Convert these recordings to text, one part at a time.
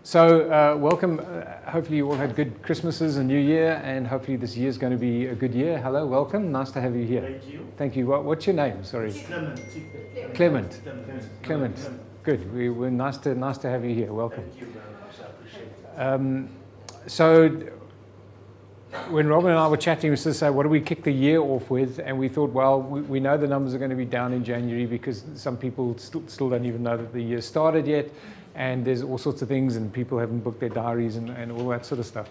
Welcome. Hopefully you all had good Christmases and New Year, and hopefully this year is going to be a good year. Hello, welcome. Nice to have you here. Thank you. Thank you. What's your name? Sorry. Clement. Clement. Clement. Good. We're nice to have you here. Welcome. Thank you very much. I appreciate it. So when Robin and I were chatting, we sort of say, what do we kick the year off with? And we thought, well, we know the numbers are going to be down in January because some people still don't even know that the year started yet. And there's all sorts of things, and people haven't booked their diaries and all that sort of stuff.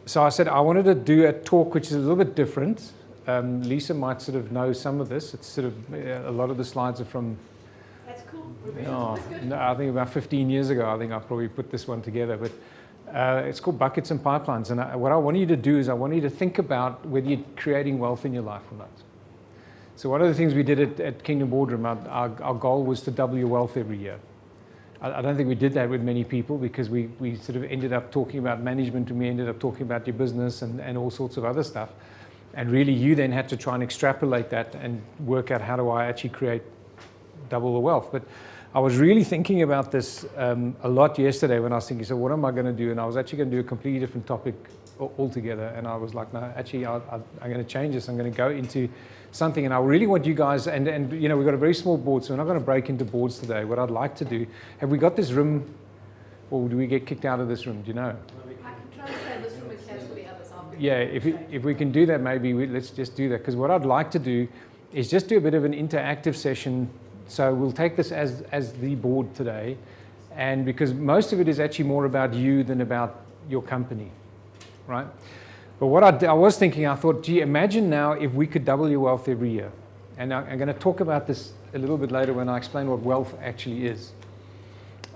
So I said I wanted to do a talk which is a little bit different. Lisa might sort of know some of this. It's sort of a lot of the slides are from. That's cool. No, I think about 15 years ago. I think I probably put this one together, but it's called Buckets and Pipelines. And what I want you to do is I want you to think about whether you're creating wealth in your life or not. So one of the things we did at Kingdom Boardroom, our goal was to double your wealth every year. I don't think we did that with many people because we sort of ended up talking about management, and we ended up talking about your business and all sorts of other stuff. And really you then had to try and extrapolate that and work out how do I actually create double the wealth. But I was really thinking about this a lot yesterday when I was thinking, so what am I going to do? And I was actually going to do a completely different topic altogether. And I was like, no, actually I'm going to change this. I'm going to go into something, and I really want you guys, and you know, we've got a very small board, so we're not going to break into boards today. What I'd like to do, have we got this room, or do we get kicked out of this room? Do you know? I can try and stay in this room and cancel the others after. Yeah, if we can do that, maybe let's just do that, because what I'd like to do is just do a bit of an interactive session. So we'll take this as the board today, and because most of it is actually more about you than about your company, right? But what I was thinking, I thought, gee, imagine now if we could double your wealth every year. And I'm going to talk about this a little bit later when I explain what wealth actually is.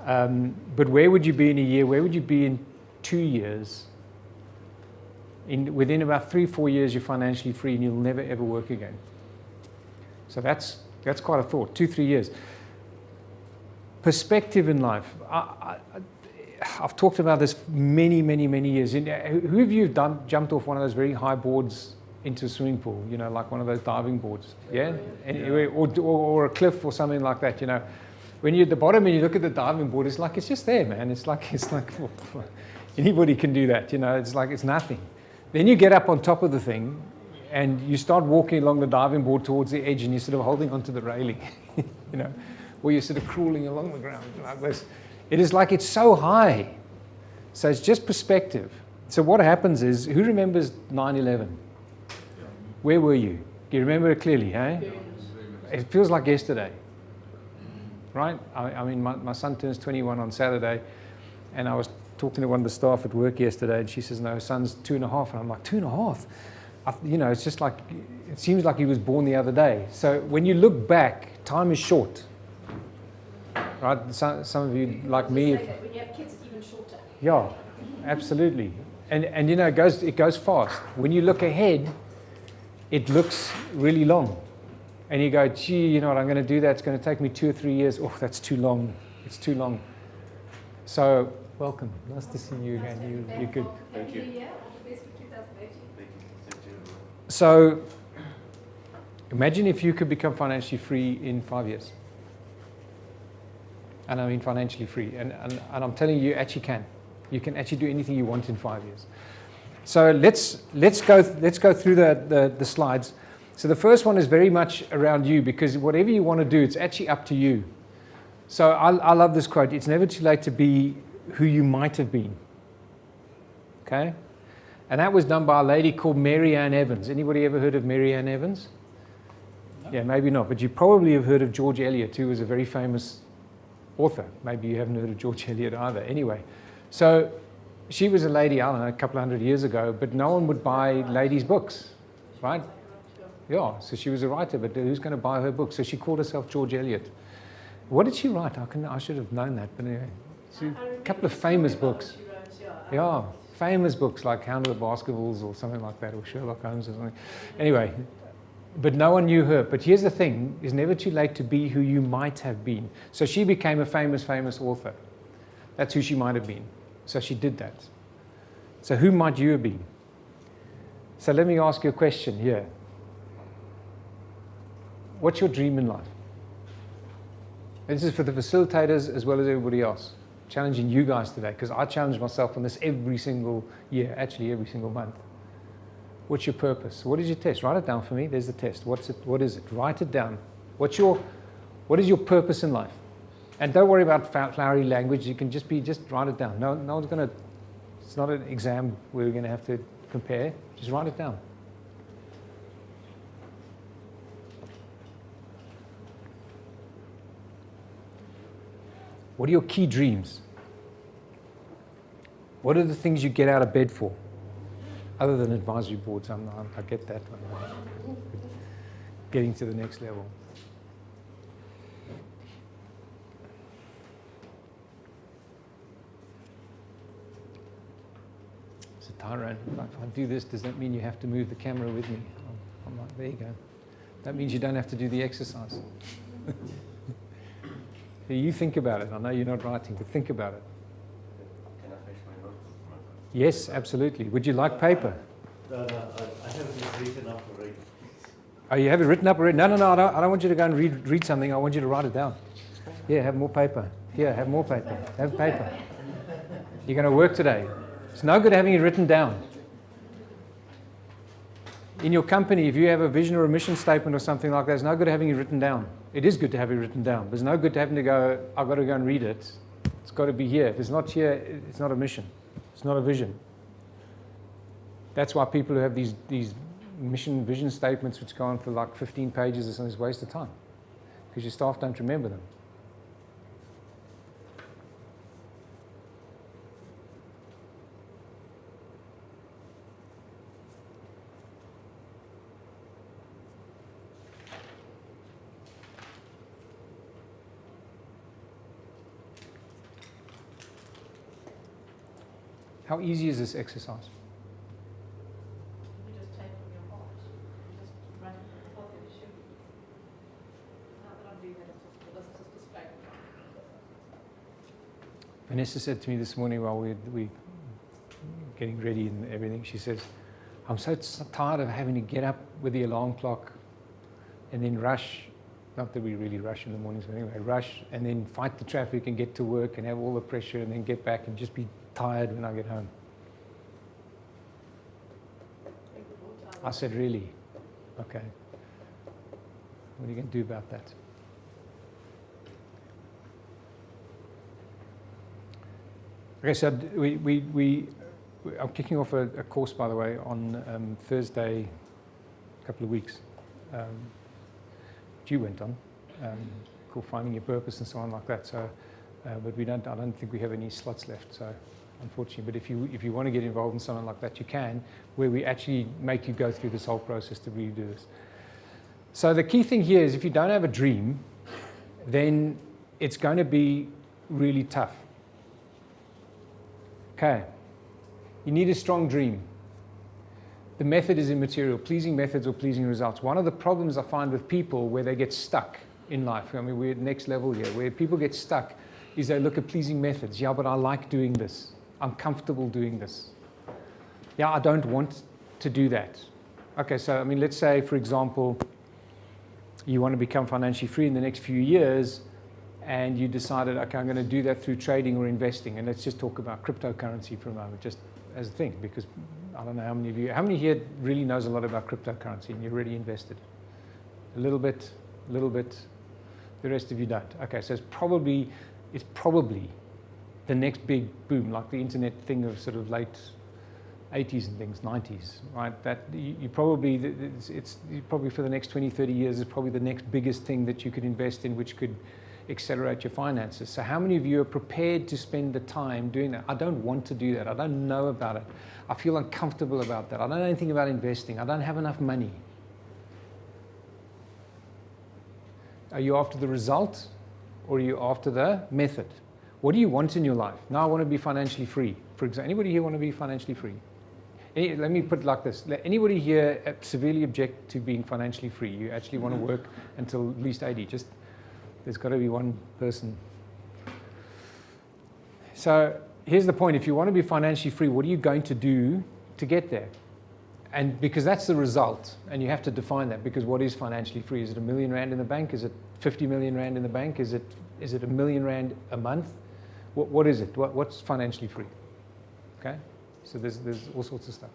But where would you be in a year? Where would you be in 2 years? Within about 3-4 years, you're financially free and you'll never ever work again. So that's quite a thought. 2-3 years. Perspective in life. I've talked about this many years. Who of you have jumped off one of those very high boards into a swimming pool? You know, like one of those diving boards, yeah? Or a cliff or something like that. You know, when you're at the bottom and you look at the diving board, it's like it's just there, man. It's like anybody can do that. You know, it's like it's nothing. Then you get up on top of the thing, and you start walking along the diving board towards the edge, and you're sort of holding onto the railing, you know, or you're sort of crawling along the ground like this. It is like it's so high. So it's just perspective. So what happens is, who remembers 9/11? Where were you? Do you remember it clearly, hey? It feels like yesterday, right? I mean, my son turns 21 on Saturday, and I was talking to one of the staff at work yesterday, and she says, no, son's 2.5. And I'm like, 2.5? You know, it's just like, it seems like he was born the other day. So when you look back, time is short. Right, some of you like me. When you have kids, it's even shorter. Yeah, absolutely, and you know it goes fast. When you look ahead, it looks really long, and you go, gee, you know what? I'm going to do that. It's going to take me 2 or 3 years. Oh, that's too long. It's too long. So welcome. Nice to see you again. You're good. Thank you. Yeah, all the best for 2018. Thank you. So imagine if you could become financially free in 5 years. And I mean financially free. And I'm telling you, you actually can. You can actually do anything you want in 5 years. So let's go through the slides. So the first one is very much around you, because whatever you want to do, it's actually up to you. So I love this quote. It's never too late to be who you might have been. Okay? And that was done by a lady called Mary Ann Evans. Anybody ever heard of Mary Ann Evans? No. Yeah, maybe not. But you probably have heard of George Eliot, who was a very famous author. Maybe you haven't heard of George Eliot either. Anyway, so she was a lady, I don't know, a couple of 100 years ago, but no one would buy ladies' books, right? Yeah, so she was a writer, but who's going to buy her book? So she called herself George Eliot. What did she write? I should have known that, but anyway, a couple of famous books. Yeah, famous books like Hound of the Baskervilles or something like that, or Sherlock Holmes or something. Anyway, but no one knew her. But here's the thing, it's never too late to be who you might have been. So she became a famous author. That's who she might have been. So she did that. So who might you have been? So let me ask you a question here. What's your dream in life? This is for the facilitators as well as everybody else. challenging you guys today, because I challenge myself on this every single year, actually every single month. What's your purpose? What is your test? Write it down for me. There's the test. What's it? What is it? Write it down. What is your purpose in life? And don't worry about flowery language. You can just write it down. No one's going to, it's not an exam where we're going to have to compare. Just write it down. What are your key dreams? What are the things you get out of bed for? Other than advisory boards, I get that one. Getting to the next level. So Tyrone, if I do this, does that mean you have to move the camera with me? I'm like, there you go. That means you don't have to do the exercise. You think about it. I know you're not writing, but think about it. Can I finish my notes? Yes, absolutely. Would you like paper? No, I have this written up already. Oh, you have it written up already? No, I don't want you to go and read something. I want you to write it down. Yeah, have more paper. Here, have more paper. Have paper. You're going to work today. It's no good having it written down. In your company, if you have a vision or a mission statement or something like that, it's no good having it written down. It is good to have it written down, but it's no good to having to go, I've got to go and read it. It's got to be here. If it's not here, it's not a mission. It's not a vision. That's why people who have these vision statements which go on for like 15 pages or something is a waste of time, because your staff don't remember them. How easy is this exercise? You just take from your heart. You just run it from the heart that it should be. Not that I'm doing that, this is just display. Vanessa said to me this morning while we getting ready and everything, she says, I'm so tired of having to get up with the alarm clock and then rush, not that we really rush in the mornings, but anyway, rush and then fight the traffic and get to work and have all the pressure and then get back and just be tired when I get home. I said, really? Okay. What are you going to do about that? Okay, so I'm kicking off a course, by the way, on Thursday, a couple of weeks, which you went on, called Finding Your Purpose and so on like that. So, but I don't think we have any slots left. So, unfortunately, but if you want to get involved in something like that, you can, where we actually make you go through this whole process to really do this. So the key thing here is if you don't have a dream, then it's going to be really tough. Okay. You need a strong dream. The method is immaterial, pleasing methods or pleasing results. One of the problems I find with people where they get stuck in life, I mean, we're at next level here, where people get stuck, is they look at pleasing methods. Yeah, but I like doing this. I'm comfortable doing this. Yeah, I don't want to do that. Okay, so I mean, let's say, for example, you want to become financially free in the next few years, and you decided, okay, I'm going to do that through trading or investing. And let's just talk about cryptocurrency for a moment, just as a thing, because I don't know how many of you, how many here really knows a lot about cryptocurrency and you're already invested? A little bit, the rest of you don't. Okay, so it's probably the next big boom, like the internet thing of sort of late 80s and things, 90s, right? That you probably, it's probably for the next 20, 30 years is probably the next biggest thing that you could invest in, which could accelerate your finances. So how many of you are prepared to spend the time doing that? I don't want to do that. I don't know about it. I feel uncomfortable about that. I don't know anything about investing. I don't have enough money. Are you after the result or are you after the method? What do you want in your life? Now I want to be financially free. For example, anybody here want to be financially free? Let me put it like this. Anybody here severely object to being financially free? You actually want to work until at least 80. Just, there's got to be one person. So here's the point. If you want to be financially free, what are you going to do to get there? And because that's the result, and you have to define that, because what is financially free? Is it R1 million in the bank? Is it 50 million rand in the bank? Is it R1 million a month? What is it? What's financially free? Okay? So there's all sorts of stuff.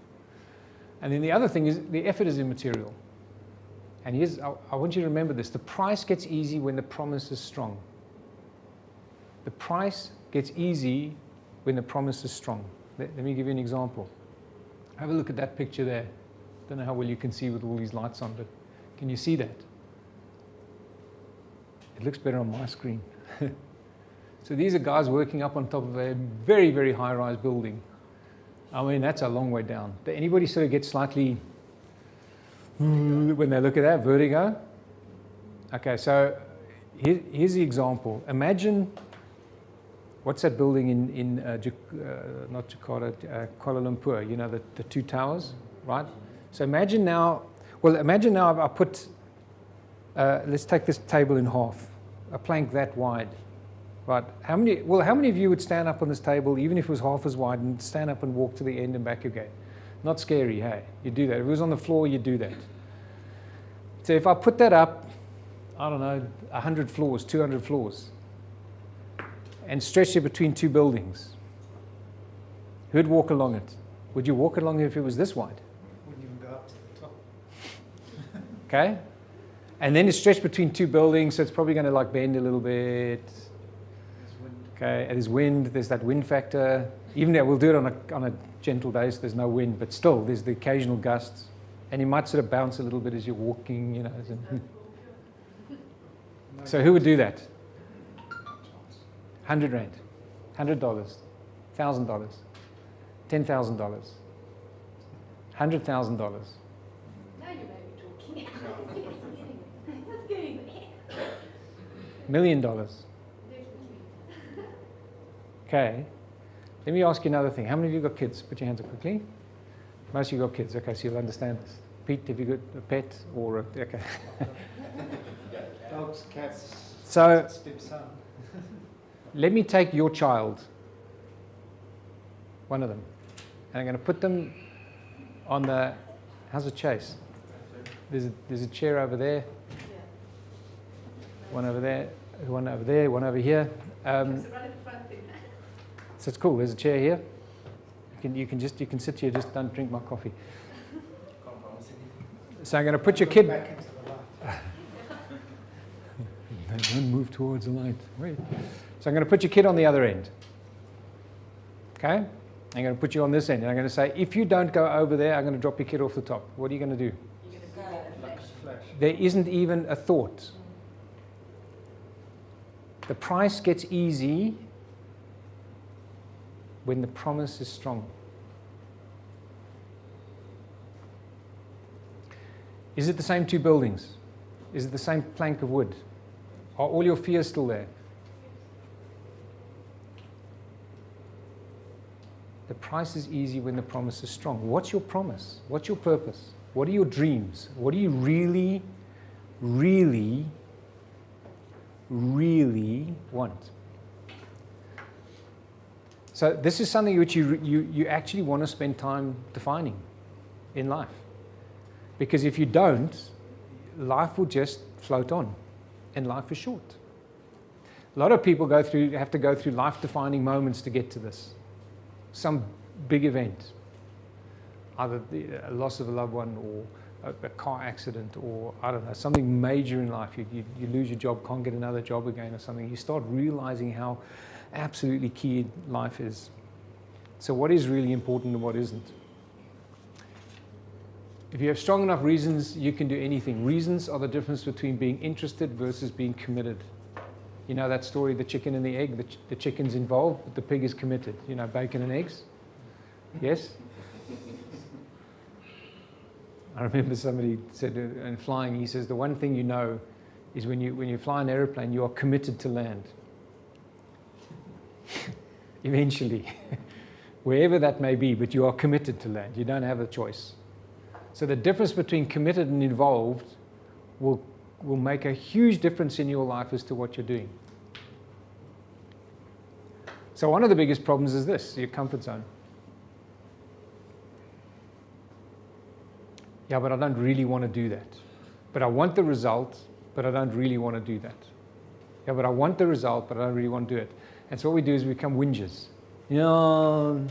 And then the other thing is the effort is immaterial. And here's, I want you to remember this. The price gets easy when the promise is strong. The price gets easy when the promise is strong. Let me give you an example. Have a look at that picture there. Don't know how well you can see with all these lights on, but can you see that? It looks better on my screen. So these are guys working up on top of a very, very high-rise building. I mean, that's a long way down. Did anybody sort of get slightly, when they look at that, vertigo? Okay, so here's the example. Imagine, what's that building in not Jakarta, Kuala Lumpur, you know, the two towers, right? So imagine now I put, let's take this table in half, a plank that wide, right? How many of you would stand up on this table, even if it was half as wide, and stand up and walk to the end and back again? Not scary, hey? You do that. If it was on the floor, you'd do that. So if I put that up, I don't know, 100 floors, 200 floors, and stretched it between two buildings, who'd walk along it? Would you walk along it if it was this wide? Wouldn't even go up to the top. Okay? And then it's stretched between two buildings, so it's probably going to like bend a little bit. There's wind. Okay, and there's wind, there's that wind factor. Even though we'll do it on a gentle day, so there's no wind, but still, there's the occasional gusts. And you might sort of bounce a little bit as you're walking, you know. No So who would do that? chance. 100 Rand, $100, $1,000, $10,000, $100,000, Now you may be talking. That's getting there. $1 million. Definitely. Okay. Let me ask you another thing. How many of you got kids? Put your hands up quickly. Most of you got kids. Okay, so you'll understand this. Pete, have you got a pet or a, okay. Dogs, cats, So stepson. let me take your child, one of them, and I'm going to put them on the, how's the chase? There's a chair over there, Yeah. one over there, one over there, one over here. It's right in front thing. So it's cool. There's a chair here. You can sit here. Just don't drink my coffee. Can't promise anything. So I'm going to put your kid. Back into the light. Don't move towards the light. Wait. So I'm going to put your kid on the other end. Okay? I'm going to put you on this end, and I'm going to say, if you don't go over there, I'm going to drop your kid off the top. What are you going to do? You're going to go in a flash. Flash. There isn't even a thought. The price gets easy when the promise is strong. Is it the same two buildings? Is it the same plank of wood? Are all your fears still there? The price is easy when the promise is strong. What's your promise? What's your purpose? What are your dreams? What do you really, really, really want? So this is something which you actually want to spend time defining in life. Because if you don't, life will just float on, and life is short. A lot of people have to go through life-defining moments to get to this. Some big event, either a loss of a loved one or a car accident, or I don't know, something major in life. You lose your job, can't get another job again or something. You start realizing how absolutely key life is. So what is really important and what isn't? If you have strong enough reasons, you can do anything. Reasons are the difference between being interested versus being committed. You know that story, the chicken and the egg? The chicken's involved, but the pig is committed. You know, bacon and eggs? Yes? I remember somebody said in flying, he says, the one thing you know is when you fly an aeroplane, you are committed to land. Eventually. Wherever that may be, but you are committed to land. You don't have a choice. So the difference between committed and involved will make a huge difference in your life as to what you're doing. So one of the biggest problems is this, your comfort zone. Yeah, but I don't really want to do that. But I want the result, but I don't really want to do that. Yeah, but I want the result, but I don't really want to do it. And so what we do is we become whingers. You know,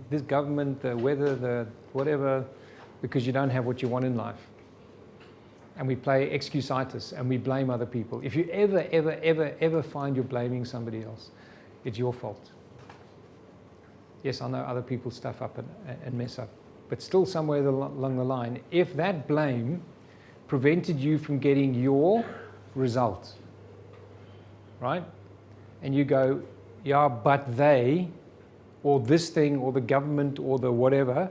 this government, the weather, the whatever, because you don't have what you want in life. And we play excuse-itis and we blame other people. If you ever find you're blaming somebody else, it's your fault. Yes, I know other people stuff up and mess up. But still somewhere along the line, if that blame prevented you from getting your result, right? And you go, yeah, but they, or this thing, or the government, or the whatever,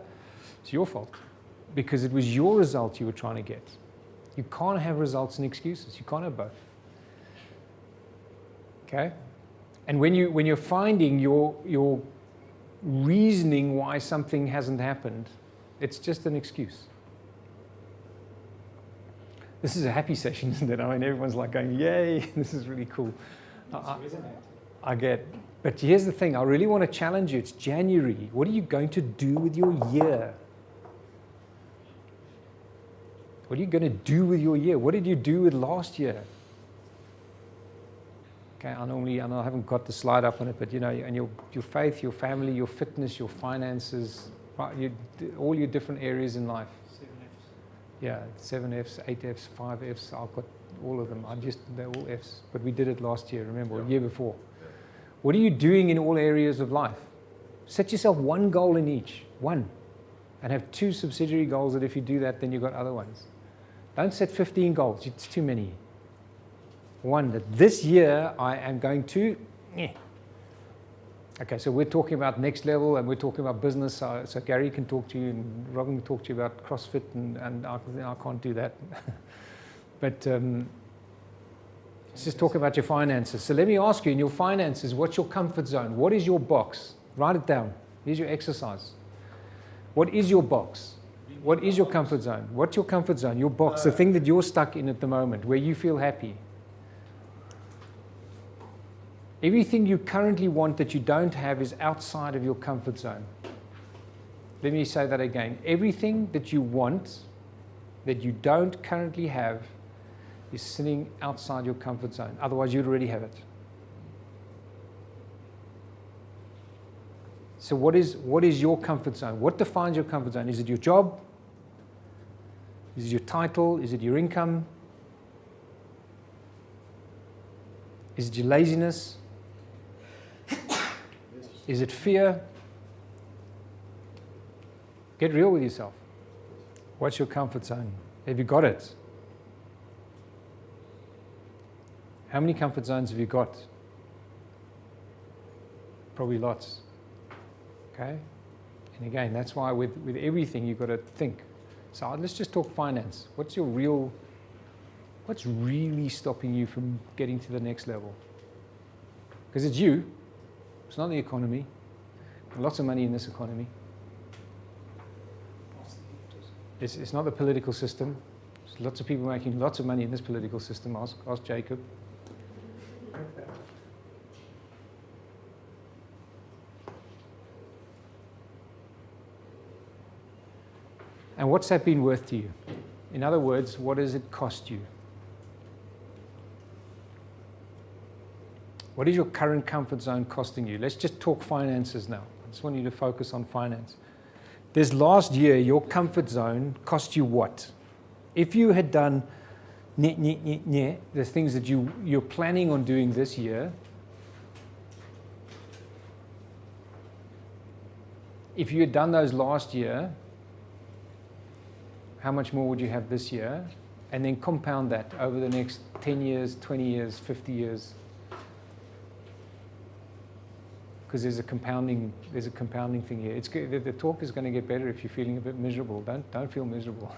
it's your fault. Because it was your result you were trying to get. You can't have results and excuses. You can't have both. Okay? And when you're finding your reasoning why something hasn't happened, it's just an excuse. This is a happy session, isn't it? I mean, everyone's like going, yay, this is really cool. I get. But here's the thing, I really want to challenge you. It's January. What are you going to do with your year? What are you going to do with your year? What did you do with last year? Okay, I know I haven't got the slide up on it, but you know, and your faith, your family, your fitness, your finances, right, all your different areas in life. 7 Fs. Yeah, 7 Fs, 8 Fs, 5 Fs. I've got all of them. They're all Fs. But we did it last year, remember, or the year before. What are you doing in all areas of life? Set yourself one goal in each, one. And have 2 subsidiary goals that if you do that, then you've got other ones. Don't set 15 goals. It's too many. One, that this year I am going to... Okay, so we're talking about next level and we're talking about business. So Gary can talk to you and Robin can talk to you about CrossFit and I can't do that. But let's just talk about your finances. So let me ask you, in your finances, what's your comfort zone? What is your box? Write it down. Here's your exercise. What is your box? What is your comfort zone? What's your comfort zone? Your box, the thing that you're stuck in at the moment, where you feel happy. Everything you currently want that you don't have is outside of your comfort zone. Let me say that again. Everything that you want that you don't currently have is sitting outside your comfort zone. Otherwise, you'd already have it. So what is your comfort zone? What defines your comfort zone? Is it your job? Is it your title? Is it your income? Is it your laziness? Is it fear? Get real with yourself. What's your comfort zone? Have you got it? How many comfort zones have you got? Probably lots. Okay? And again, that's why with everything you've got to think. So let's just talk finance. What's really stopping you from getting to the next level? Because it's you. It's not the economy. Lots of money in this economy. It's not the political system. There's lots of people making lots of money in this political system. Ask Jacob. And what's that been worth to you? In other words, what does it cost you? What is your current comfort zone costing you? Let's just talk finances now. I just want you to focus on finance. This last year, your comfort zone cost you what? If you had done the things that you're planning on doing this year, if you had done those last year, how much more would you have this year? And then compound that over the next 10 years, 20 years, 50 years. Because there's a compounding thing here. The talk is going to get better if you're feeling a bit miserable. Don't feel miserable.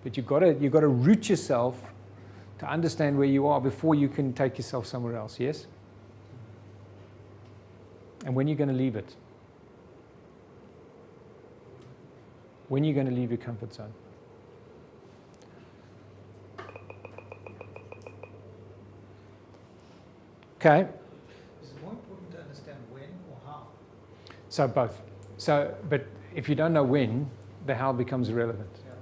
But you've got to root yourself to understand where you are before you can take yourself somewhere else, yes? And when you're going to leave it. When you're going to leave your comfort zone. Okay. Is it more important to understand when or how? So both. But if you don't know when, the how becomes irrelevant. Yeah.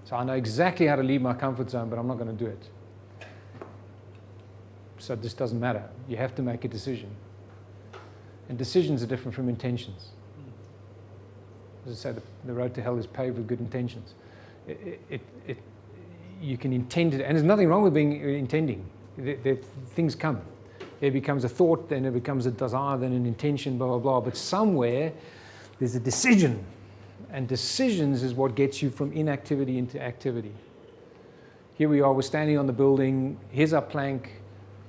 So I know exactly how to leave my comfort zone, but I'm not going to do it. so this doesn't matter. You have to make a decision. And decisions are different from intentions. As I say, the road to hell is paved with good intentions. You can intend it, and there's nothing wrong with intending. Things come. There becomes a thought, then it becomes a desire, then an intention, blah, blah, blah. But somewhere, there's a decision. And decisions is what gets you from inactivity into activity. Here we are, we're standing on the building. Here's our plank.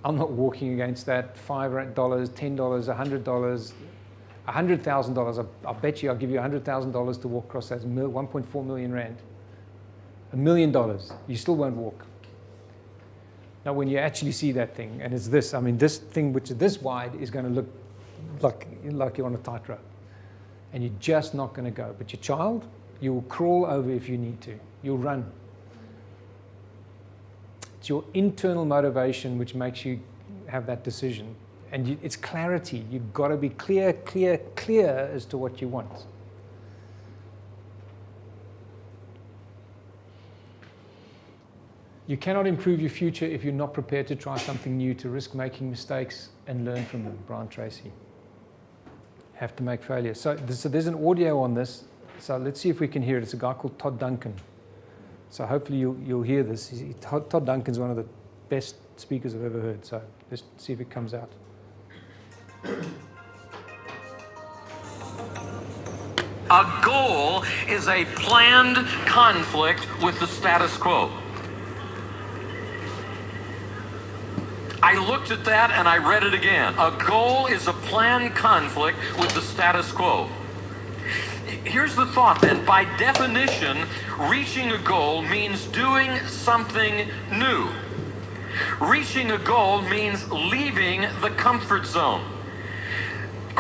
I'm not walking against that. $5, $10, $100, $100,000. I bet you I'll give you $100,000 to walk across that. 1.4 million rand. $1 million. You still won't walk. Now, when you actually see that thing, and it's this, I mean, this thing which is this wide is going to look like you're on a tightrope. And you're just not going to go. But your child, you will crawl over if you need to. You'll run. It's your internal motivation which makes you have that decision. And it's clarity. You've got to be clear as to what you want. You cannot improve your future if you're not prepared to try something new, to risk making mistakes and learn from them. Brian Tracy. Have to make failures. So there's an audio on this. So let's see if we can hear it. It's a guy called Todd Duncan. So hopefully you'll hear this. Todd Duncan's one of the best speakers I've ever heard. So let's see if it comes out. A goal is a planned conflict with the status quo. I looked at that and I read it again. A goal is a planned conflict with the status quo. Here's the thought then. By definition, reaching a goal means doing something new. Reaching a goal means leaving the comfort zone.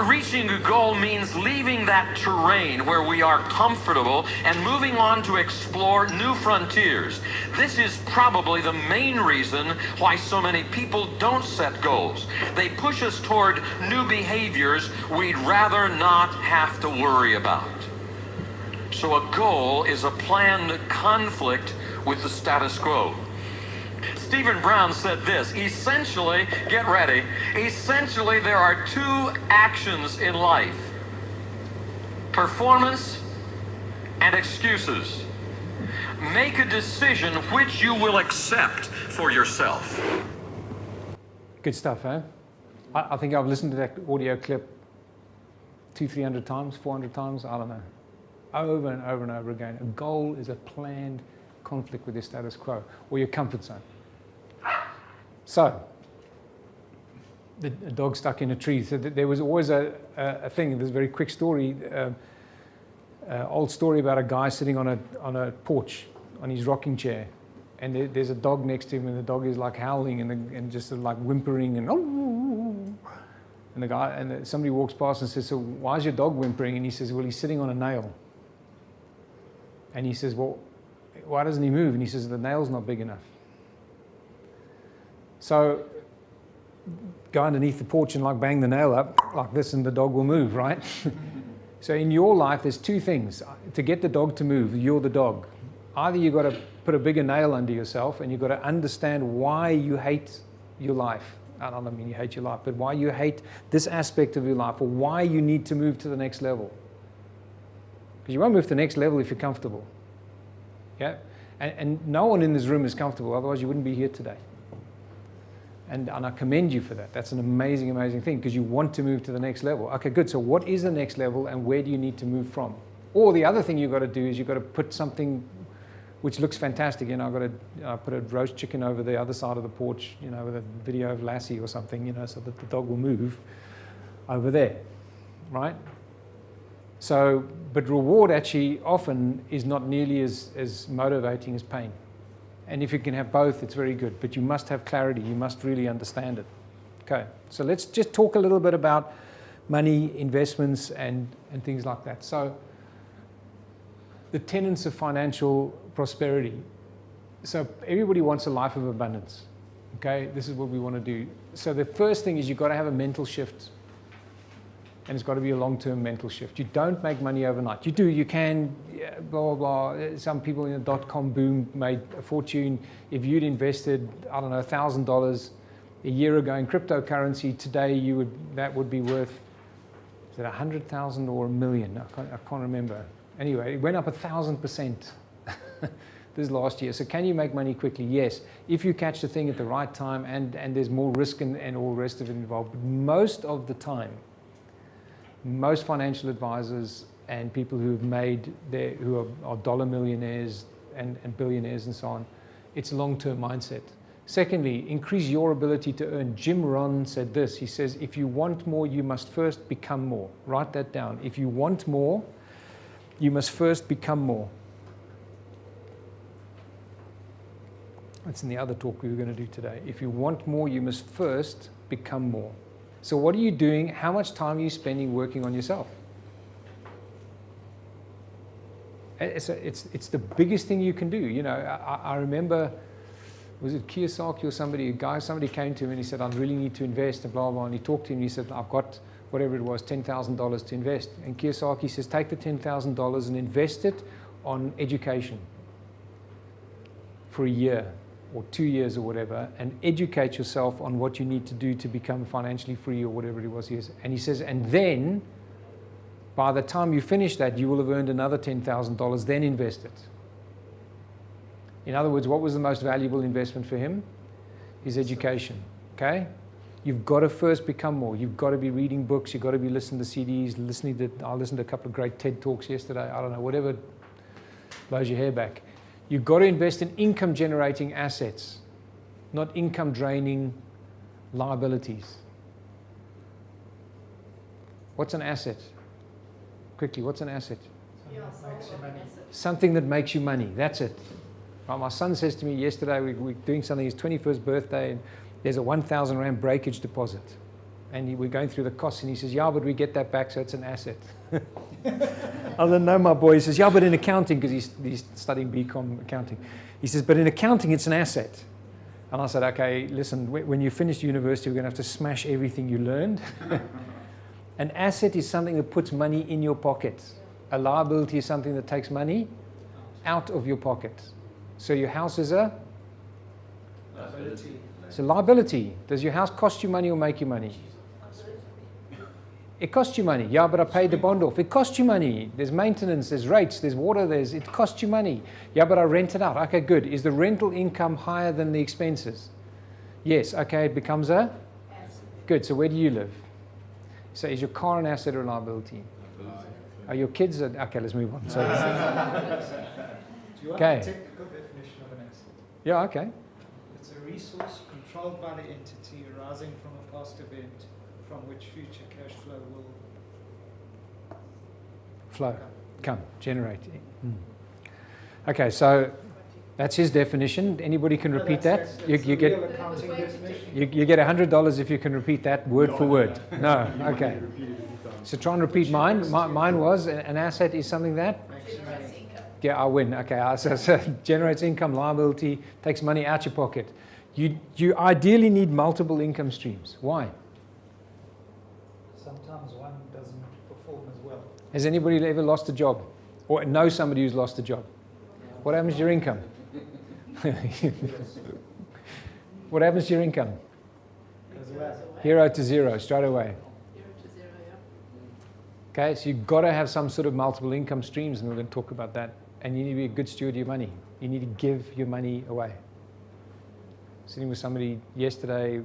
Reaching a goal means leaving that terrain where we are comfortable and moving on to explore new frontiers. This is probably the main reason why so many people don't set goals. They push us toward new behaviors we'd rather not have to worry about. So a goal is a planned conflict with the status quo. Stephen Brown said this, essentially, get ready, essentially there are two actions in life: performance and excuses. Make a decision which you will accept for yourself. Good stuff, eh? I think I've listened to that audio clip 200-300 times, 400 times, I don't know. Over and over and over again. A goal is a planned conflict with your status quo or your comfort zone. So, the dog stuck in a tree. So there was always a thing. There's a very quick story, old story about a guy sitting on a porch on his rocking chair, and there's a dog next to him, and the dog is like howling and just sort of like whimpering and the guy and somebody walks past and says, "So why is your dog whimpering?" And he says, "Well, he's sitting on a nail." And he says, "Well, why doesn't he move?" And he says, "The nail's not big enough." So go underneath the porch and like bang the nail up like this and the dog will move, right? So in your life, there's two things. To get the dog to move, you're the dog. Either you've got to put a bigger nail under yourself and you've got to understand why you hate your life. I don't mean you hate your life, but why you hate this aspect of your life or why you need to move to the next level. Because you won't move to the next level if you're comfortable. Yeah? And no one in this room is comfortable, otherwise you wouldn't be here today. And I commend you for that. That's an amazing, amazing thing because you want to move to the next level. Okay, good. So what is the next level and where do you need to move from? Or the other thing you've got to do is you've got to put something which looks fantastic. You know, I've got to put a roast chicken over the other side of the porch, you know, with a video of Lassie or something, you know, so that the dog will move over there, right? So, but reward actually often is not nearly as motivating as pain. And if you can have both, it's very good. But you must have clarity. You must really understand it. Okay, so let's just talk a little bit about money, investments, and things like that. So the tenets of financial prosperity. So everybody wants a life of abundance. Okay, this is what we want to do. So the first thing is you've got to have a mental shift. And it's got to be a long-term mental shift. You don't make money overnight. You do, you can, blah, blah, blah. Some people in the dot-com boom made a fortune. If you'd invested, I don't know, $1,000 a year ago in cryptocurrency, today that would be worth, is it 100,000 or 1 million? I can't remember. Anyway, it went up 1,000% this last year. So can you make money quickly? Yes, if you catch the thing at the right time and there's more risk and all the rest of it involved. But most of the time, most financial advisors and people who are dollar millionaires and billionaires and so on, it's a long-term mindset. Secondly, increase your ability to earn. Jim Rohn said this. He says, if you want more, you must first become more. Write that down. If you want more, you must first become more. That's in the other talk we were going to do today. If you want more, you must first become more. So what are you doing? How much time are you spending working on yourself? It's the biggest thing you can do. You know, I remember, was it Kiyosaki or somebody came to him and he said, I really need to invest and blah, blah, and he talked to him and he said, I've got whatever it was, $10,000 to invest. And Kiyosaki says, take the $10,000 and invest it on education for a year or 2 years or whatever, and educate yourself on what you need to do to become financially free or whatever it was. And he says, and then by the time you finish that, you will have earned another $10,000, then invest it. In other words, what was the most valuable investment for him? His education, okay? You've got to first become more. You've got to be reading books. You've got to be listening to CDs, I listened to a couple of great TED Talks yesterday. I don't know, whatever blows your hair back. You've got to invest in income-generating assets, not income-draining liabilities. What's an asset? Quickly, what's an asset? Something that makes you money. That's it. Right, my son says to me yesterday, we're doing something, his 21st birthday, and there's a 1,000 Rand breakage deposit. And we're going through the costs, and he says, yeah, but we get that back, so it's an asset. I don't know, my boy. He says, yeah, but in accounting, because he's studying BCom accounting. He says, but in accounting, it's an asset. And I said, okay, listen, when you finish university, we're going to have to smash everything you learned. An asset is something that puts money in your pocket. A liability is something that takes money out of your pocket. So your house is a Liability. It's a liability. Does your house cost you money or make you money? It costs you money. Yeah, but I paid the bond off. It costs you money. There's maintenance, there's rates, there's water, it costs you money. Yeah, but I rent it out. Okay, good. Is the rental income higher than the expenses? Yes. Okay, it becomes a? Good. So where do you live? So is your car an asset or a liability? Are your kids? Okay, let's move on. So, Do you want Okay. a technical definition of an asset? yeah, okay. It's a resource controlled by the entity arising from a past event from which future cash flow will Flow, come, generate. Okay, so that's his definition. Anybody can repeat that? That's You the get real accounting definition. you get $100 if you can repeat that word for word. No, okay. So try and repeat mine. Mine was an asset is something that yeah, I win. Okay, so generates income, liability, takes money out your pocket. You ideally need multiple income streams. Why? Sometimes one doesn't perform as well. Has anybody ever lost a job? Or know somebody who's lost a job? What happens to your income? What happens to your income? As well. 0 to 0, straight away. 0 to 0, yeah. Okay, so you've got to have some sort of multiple income streams, and we're going to talk about that. And you need to be a good steward of your money. You need to give your money away. Sitting with somebody yesterday,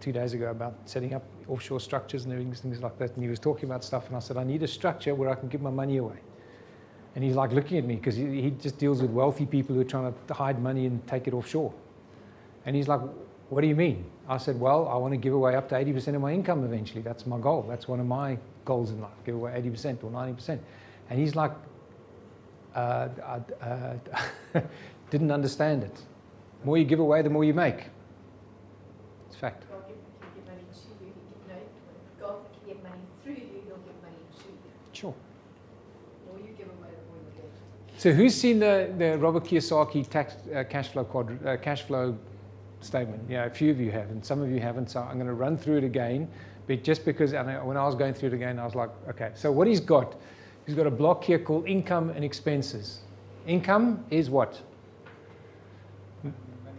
2 days ago, about setting up offshore structures and everything, things like that. And he was talking about stuff, and I said, I need a structure where I can give my money away. And he's like looking at me because he just deals with wealthy people who are trying to hide money and take it offshore. And he's like, what do you mean? I said, well, I want to give away up to 80% of my income eventually. That's my goal. That's one of my goals in life, give away 80% or 90%. And he's like, didn't understand it. The more you give away, the more you make. It's fact. God can give money to you. God can give money through you. He'll give money to you. Sure. The more you give away, the more you get. So who's seen the Robert Kiyosaki cash flow statement? Yeah, a few of you have, and some of you haven't. So I'm going to run through it again, but just because when I was going through it again, I was like, okay. So what he's got a block here called income and expenses. Income is what?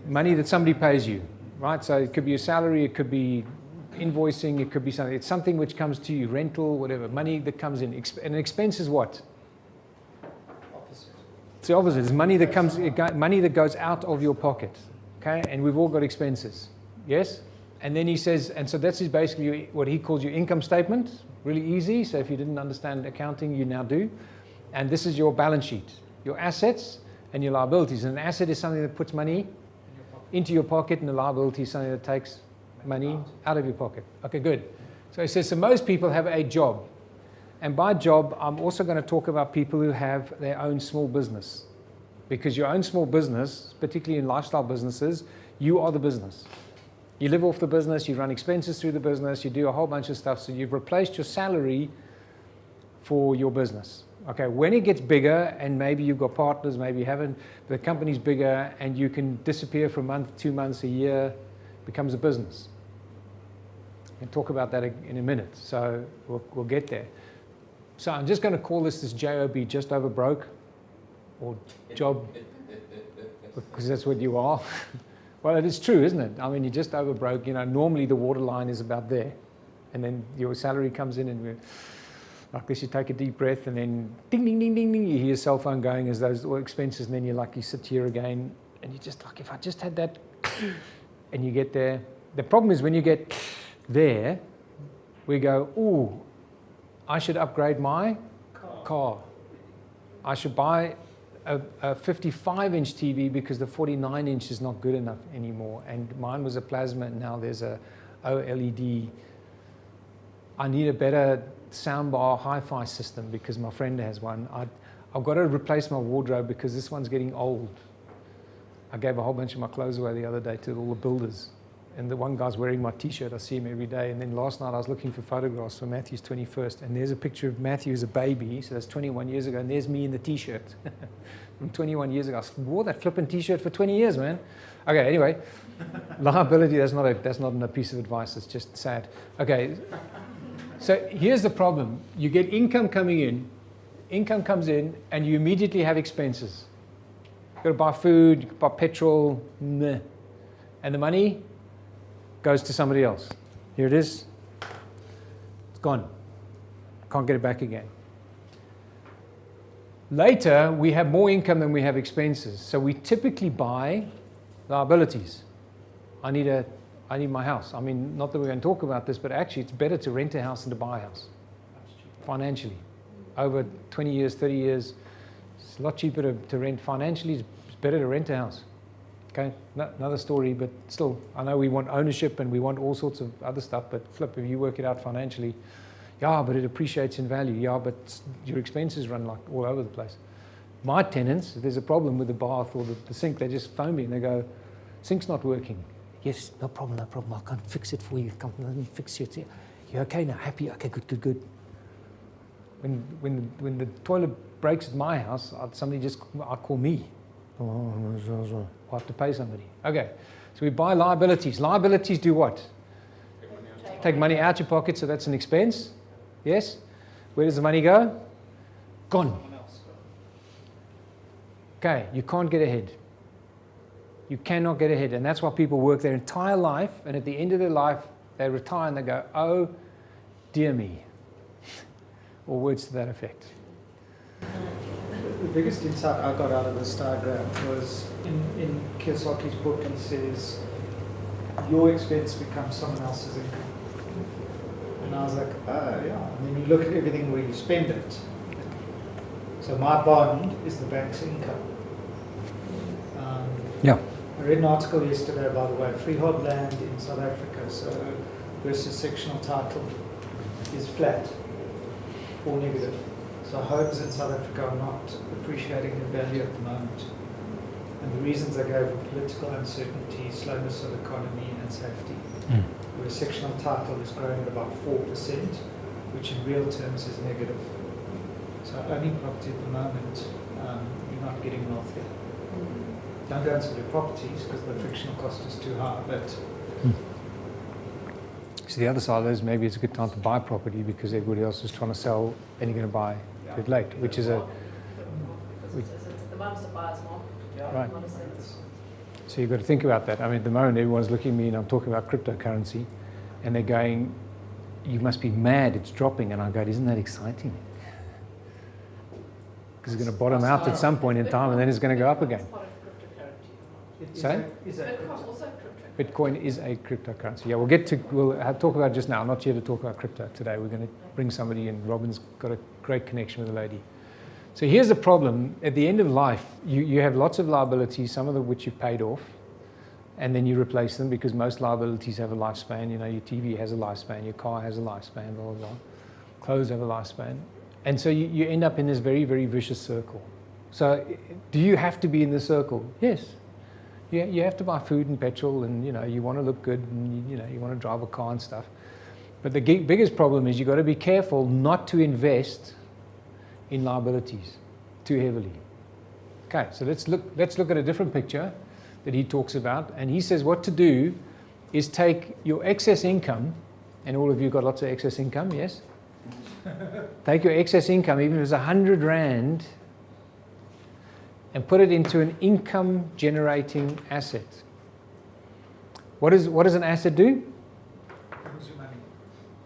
Money that somebody pays you. right? So it could be your salary, it could be invoicing, it could be something. It's something which comes to you, rental, whatever, money that comes in. And an expense is what? Opposite. It's the opposite. It's money that comes, money that goes out of your pocket. Okay, and we've all got expenses. Yes. And then he says, and so that's basically what he calls your income statement. Really easy. So if you didn't understand accounting, you now do. And this is your balance sheet, your assets and your liabilities. And an asset is something that puts money into your pocket, and a liability is something that takes money out of your pocket. Okay, good. So he says, so most people have a job. And by job, I'm also going to talk about people who have their own small business. Because your own small business, particularly in lifestyle businesses, you are the business. You live off the business, you run expenses through the business, you do a whole bunch of stuff. So you've replaced your salary for your business. Okay, when it gets bigger, and maybe you've got partners, maybe you haven't, the company's bigger, and you can disappear for a month, 2 months, a year, becomes a business. We'll talk about that in a minute, so we'll get there. So I'm just going to call this JOB, just over broke, or job, because that's what you are. Well, it is true, isn't it? I mean, you're just over broke. You know, normally the waterline is about there, and then your salary comes in, and like this, you take a deep breath, and then ding, ding, ding, ding, ding, you hear your cell phone going as those all expenses, and then you're like, you sit here again, and you're just like, if I just had that, and you get there. The problem is when you get there, we go, ooh, I should upgrade my car. I should buy a 55-inch TV because the 49-inch is not good enough anymore. And mine was a plasma, and now there's a OLED. I need a better soundbar hi-fi system because my friend has one. I've got to replace my wardrobe because this one's getting old. I gave a whole bunch of my clothes away the other day to all the builders. And the one guy's wearing my T-shirt. I see him every day. And then last night I was looking for photographs for Matthew's 21st. And there's a picture of Matthew as a baby. So that's 21 years ago. And there's me in the T-shirt from 21 years ago. I wore that flipping T-shirt for 20 years, man. Okay, anyway. Liability, that's not a piece of advice. It's just sad. Okay. So here's the problem. You get income coming in. Income comes in, and you immediately have expenses. You've got to buy food, you buy petrol, meh. And the money goes to somebody else. Here it is. It's gone. Can't get it back again. Later, we have more income than we have expenses. So we typically buy liabilities. I need my house. I mean, not that we're going to talk about this, but actually it's better to rent a house than to buy a house. Financially. Over 20 years, 30 years, it's a lot cheaper to rent. Financially, it's better to rent a house. Okay, another story, but still, I know we want ownership and we want all sorts of other stuff, but flip, if you work it out financially, yeah, but it appreciates in value. Yeah, but your expenses run like all over the place. My tenants, if there's a problem with the bath or the sink, they just phone me and they go, sink's not working. Yes, no problem, I can't fix it for you. Come, let me fix it. You're okay now, happy? Okay, good. When the toilet breaks at my house, I call me. I'll have to pay somebody. Okay, so we buy liabilities. Liabilities do what? Take money out your pocket, so that's an expense. Yes? Where does the money go? Gone. Okay, you can't get ahead. You cannot get ahead, and that's why people work their entire life, and at the end of their life, they retire and they go, oh, dear me. Or words to that effect. The biggest insight I got out of this diagram was in Kiyosaki's book, he says, your expense becomes someone else's income. And I was like, oh yeah. And then you look at everything where you spend it. So my bond is the bank's income. Yeah. I read an article yesterday, by the way, freehold land in South Africa, so versus sectional title is flat or negative. So homes in South Africa are not appreciating in value at the moment. And the reasons I gave were political uncertainty, slowness of economy, and safety. Where sectional title is growing at about 4%, which in real terms is negative. So owning property at the moment, you're not getting wealthier. Don't go and sell your properties because the frictional cost is too high, but... So the other side is maybe it's a good time to buy property because everybody else is trying to sell and you're going to buy it late, which is a... The mom's the buyer's market. Right. So you've got to think about that. I mean, at the moment, everyone's looking at me and I'm talking about cryptocurrency, and they're going, you must be mad, it's dropping. And I go, isn't that exciting? Because it's going to bottom out at some point in time and then it's going to go up again. It's part of cryptocurrency. Sorry? Is that Bitcoin also cryptocurrency. Bitcoin is a cryptocurrency. Yeah, we'll talk about it just now. I'm not here to talk about crypto today. We're going to bring somebody in. Robin's got a great connection with a lady. So here's the problem. At the end of life, you have lots of liabilities, some of which you've paid off, and then you replace them because most liabilities have a lifespan. You know, your TV has a lifespan, your car has a lifespan, blah, blah, blah. Clothes have a lifespan. And so you end up in this very, very vicious circle. So do you have to be in this circle? Yes. You have to buy food and petrol, and you want to look good, and you want to drive a car and stuff. But the biggest problem is you've got to be careful not to invest in liabilities too heavily. Okay, so let's look at a different picture that he talks about, and he says what to do is take your excess income, and all of you got lots of excess income, yes? Take your excess income, even if it's 100 Rand, and put it into an income generating asset. What does an asset do? brings you money.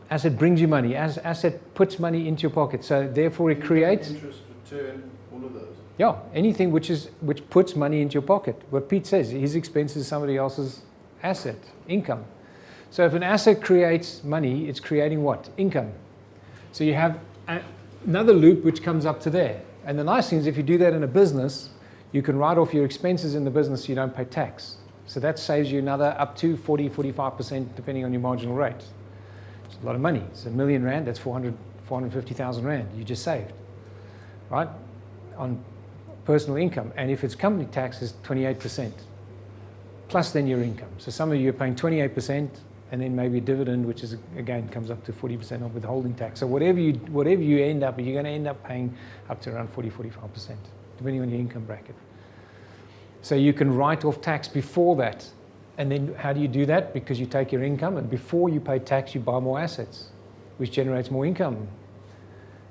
Asset brings you money. Asset puts money into your pocket. So therefore it creates, Interest, return, all of those. yeah, anything which puts money into your pocket. What Pete says, his expense is somebody else's asset, income. So if an asset creates money, it's creating what? Income. So you have another loop which comes up to there. And the nice thing is if you do that in a business, you can write off your expenses in the business so you don't pay tax. So that saves you another up to 40, 45% depending on your marginal rate. It's a lot of money. It's R1 million, that's 450,000 Rand you just saved, right? On personal income. And if it's company tax, it's 28%. Plus then your income. So some of you are paying 28%, and then maybe a dividend, which is again comes up to 40% of withholding tax. So whatever you end up, you're going to end up paying up to around 40, 45%, depending on your income bracket. So you can write off tax before that. And then how do you do that? Because you take your income, and before you pay tax, you buy more assets, which generates more income.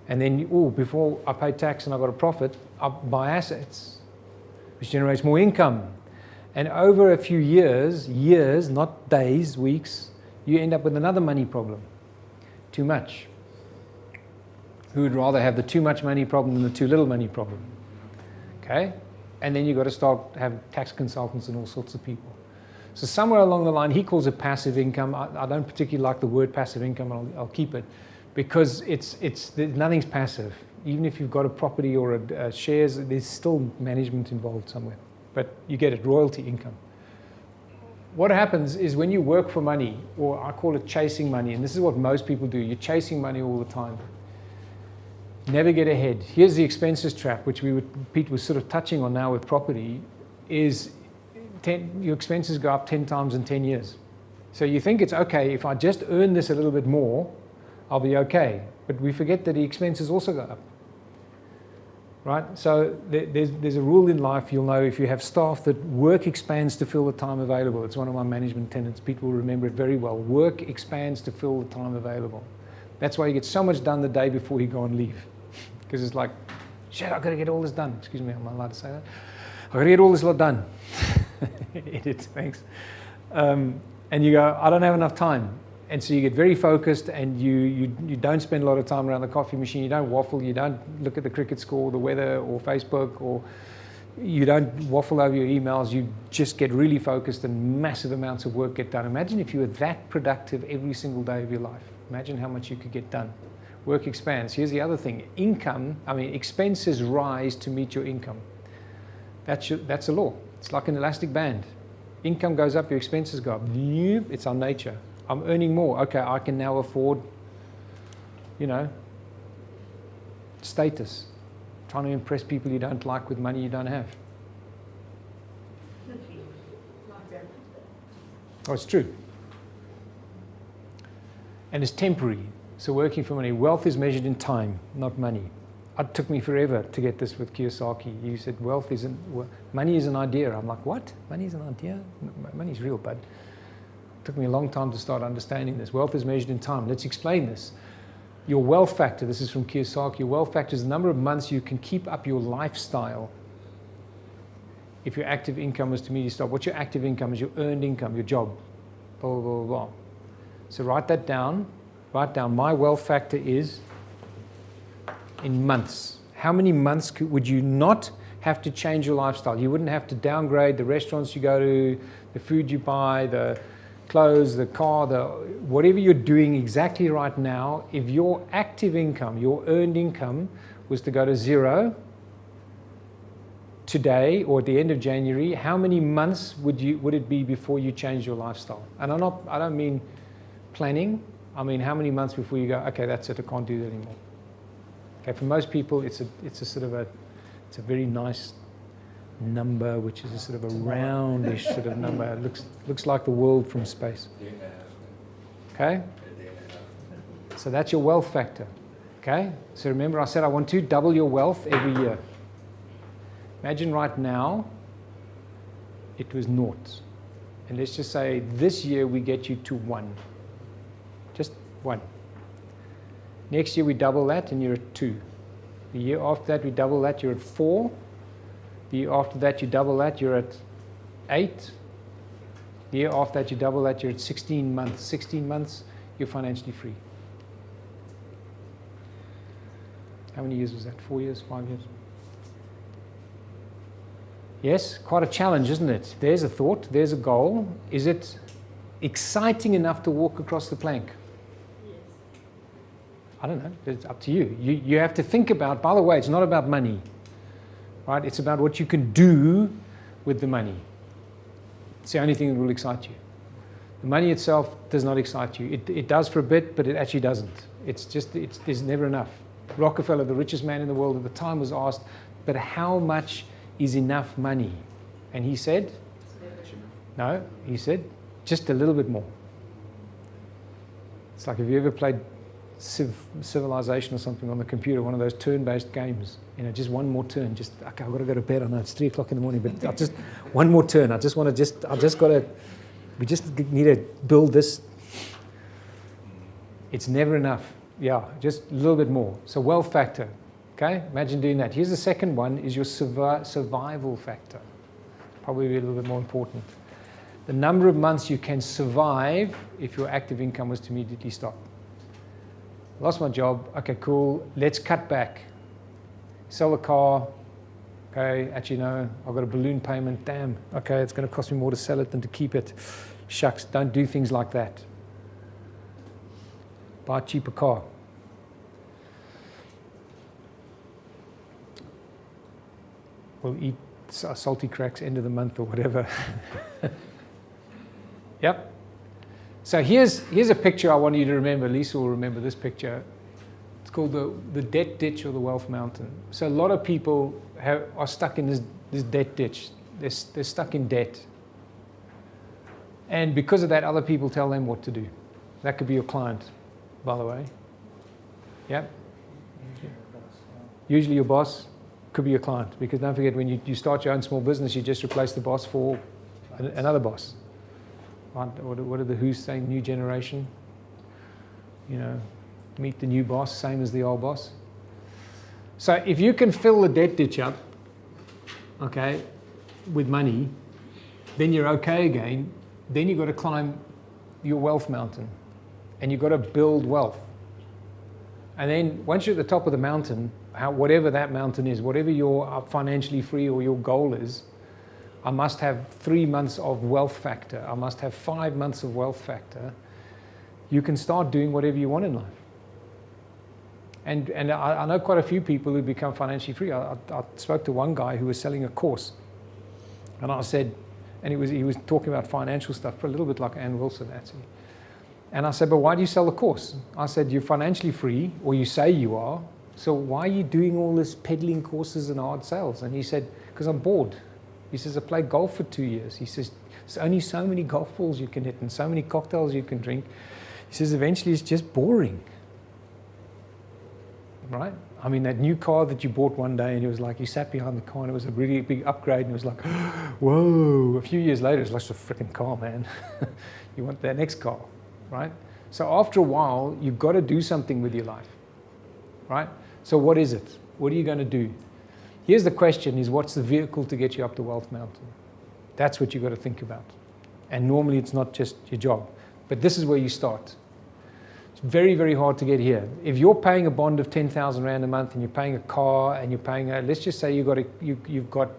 And then, before I pay tax and I got a profit, I buy assets, which generates more income. And over a few years, not days, weeks, you end up with another money problem. Too much. Who would rather have the too much money problem than the too little money problem? Okay? And then you've got to start having tax consultants and all sorts of people. So somewhere along the line, he calls it passive income. I don't particularly like the word passive income, and I'll keep it, because nothing's passive. Even if you've got a property or a shares, there's still management involved somewhere. But you get it, royalty income. What happens is when you work for money, or I call it chasing money, and this is what most people do, you're chasing money all the time. Never get ahead. Here's the expenses trap, which Pete was sort of touching on now with property, is your expenses go up 10 times in 10 years. So you think it's okay, if I just earn this a little bit more, I'll be okay. But we forget that the expenses also go up. Right? So there's a rule in life, you'll know if you have staff, that work expands to fill the time available. It's one of my management tenets. People will remember it very well. Work expands to fill the time available. That's why you get so much done the day before you go on leave. Because it's like, shit, I've got to get all this done. Excuse me, am I allowed to say that? I've got to get all this lot done. Edit, thanks. And you go, I don't have enough time. And so you get very focused, and you don't spend a lot of time around the coffee machine. You don't waffle. You don't look at the cricket score, the weather, or Facebook, or you don't waffle over your emails. You just get really focused, and massive amounts of work get done. Imagine if you were that productive every single day of your life. Imagine how much you could get done. Work expands. Here's the other thing. Expenses rise to meet your income. That's a law. It's like an elastic band. Income goes up, your expenses go up. It's our nature. I'm earning more. Okay, I can now afford, status. Trying to impress people you don't like with money you don't have. Like that. Oh, it's true. And it's temporary. So working for money. Wealth is measured in time, not money. It took me forever to get this with Kiyosaki. You said money is an idea. I'm like, what? Money is an idea? Money's real, bud. It took me a long time to start understanding this. Wealth is measured in time. Let's explain this. Your wealth factor, this is from Kiyosaki, your wealth factor is the number of months you can keep up your lifestyle if your active income was to immediately stop. What's your active income? Is your earned income, your job, blah, blah, blah, blah. So write that down. Write down my wealth factor is in months. How many months would you not have to change your lifestyle? You wouldn't have to downgrade the restaurants you go to, the food you buy, the clothes, the car, whatever you're doing exactly right now. If your active income, your earned income was to go to zero today or at the end of January, how many months would it be before you change your lifestyle? And I don't mean planning. I mean how many months before you go, okay, that's it, I can't do that anymore. Okay, for most people, it's a very nice number, which is a sort of a roundish sort of number. It looks like the world from space. Okay? So that's your wealth factor. Okay? So remember I said I want to double your wealth every year. Imagine right now it was naught. And let's just say this year we get you to 1. Just 1. Next year we double that and you're at 2. The year after that we double that, you're at 4. The year after that you double that, you're at 8. The year after that you double that, you're at 16 months. 16 months, you're financially free. How many years was that? 4 years, 5 years? Yes, quite a challenge, isn't it? There's a thought, there's a goal. Is it exciting enough to walk across the plank? Yes. I don't know, it's up to you. You have to think about, by the way, it's not about money, right? It's about what you can do with the money. It's the only thing that will excite you. The money itself does not excite you. It does for a bit, but it actually doesn't. There's never enough. Rockefeller, the richest man in the world at the time, was asked, but how much is enough money? And he said, no, he said, just a little bit more. It's like, have you ever played Civilization or something on the computer, one of those turn-based games? You know, just one more turn, just, okay, I've got to go to bed, I know it's 3 o'clock in the morning, but I just, one more turn, we just need to build this. It's never enough. Yeah, just a little bit more. So wealth factor, okay? Imagine doing that. Here's the second one, is your survival factor. Probably a little bit more important. The number of months you can survive if your active income was to immediately stop. Lost my job, okay, cool, let's cut back. Sell the car, okay, actually no, I've got a balloon payment, damn, okay, it's going to cost me more to sell it than to keep it. Shucks, don't do things like that. Buy a cheaper car. We'll eat salty cracks end of the month or whatever. Yep. So here's a picture I want you to remember. Lisa will remember this picture. It's called the debt ditch or the wealth mountain. So a lot of people are stuck in this debt ditch. They're stuck in debt. And because of that, other people tell them what to do. That could be your client, by the way. Yep. Usually your boss could be your client, because don't forget, when you start your own small business, you just replace the boss for another boss. Right? What are the Who's saying? New generation. You know, meet the new boss, same as the old boss. So if you can fill the debt ditch up, okay, with money, then you're okay again. Then you've got to climb your wealth mountain, and you've got to build wealth. And then once you're at the top of the mountain, whatever that mountain is, whatever your financially free or your goal is, I must have 3 months of wealth factor. I must have 5 months of wealth factor. You can start doing whatever you want in life. And I know quite a few people who become financially free. I spoke to one guy who was selling a course, and I said, and he was talking about financial stuff, a little bit like Ann Wilson actually. And I said, but why do you sell the course? I said, you're financially free, or you say you are, so why are you doing all this peddling courses and hard sales? And he said, because I'm bored. He says, I played golf for 2 years. He says, there's only so many golf balls you can hit and so many cocktails you can drink. He says, eventually it's just boring. Right? I mean, that new car that you bought one day, and he was like, you sat behind the car and it was a really big upgrade, and it was like, whoa. A few years later, it's like a freaking car, man. You want that next car, right? So after a while, you've got to do something with your life, right? So what is it? What are you going to do? Here's the question is, what's the vehicle to get you up the wealth mountain? That's what you've got to think about. And normally it's not just your job. But this is where you start. It's very, very hard to get here. If you're paying a bond of 10,000 Rand a month and you're paying a car and you're paying let's just say you've got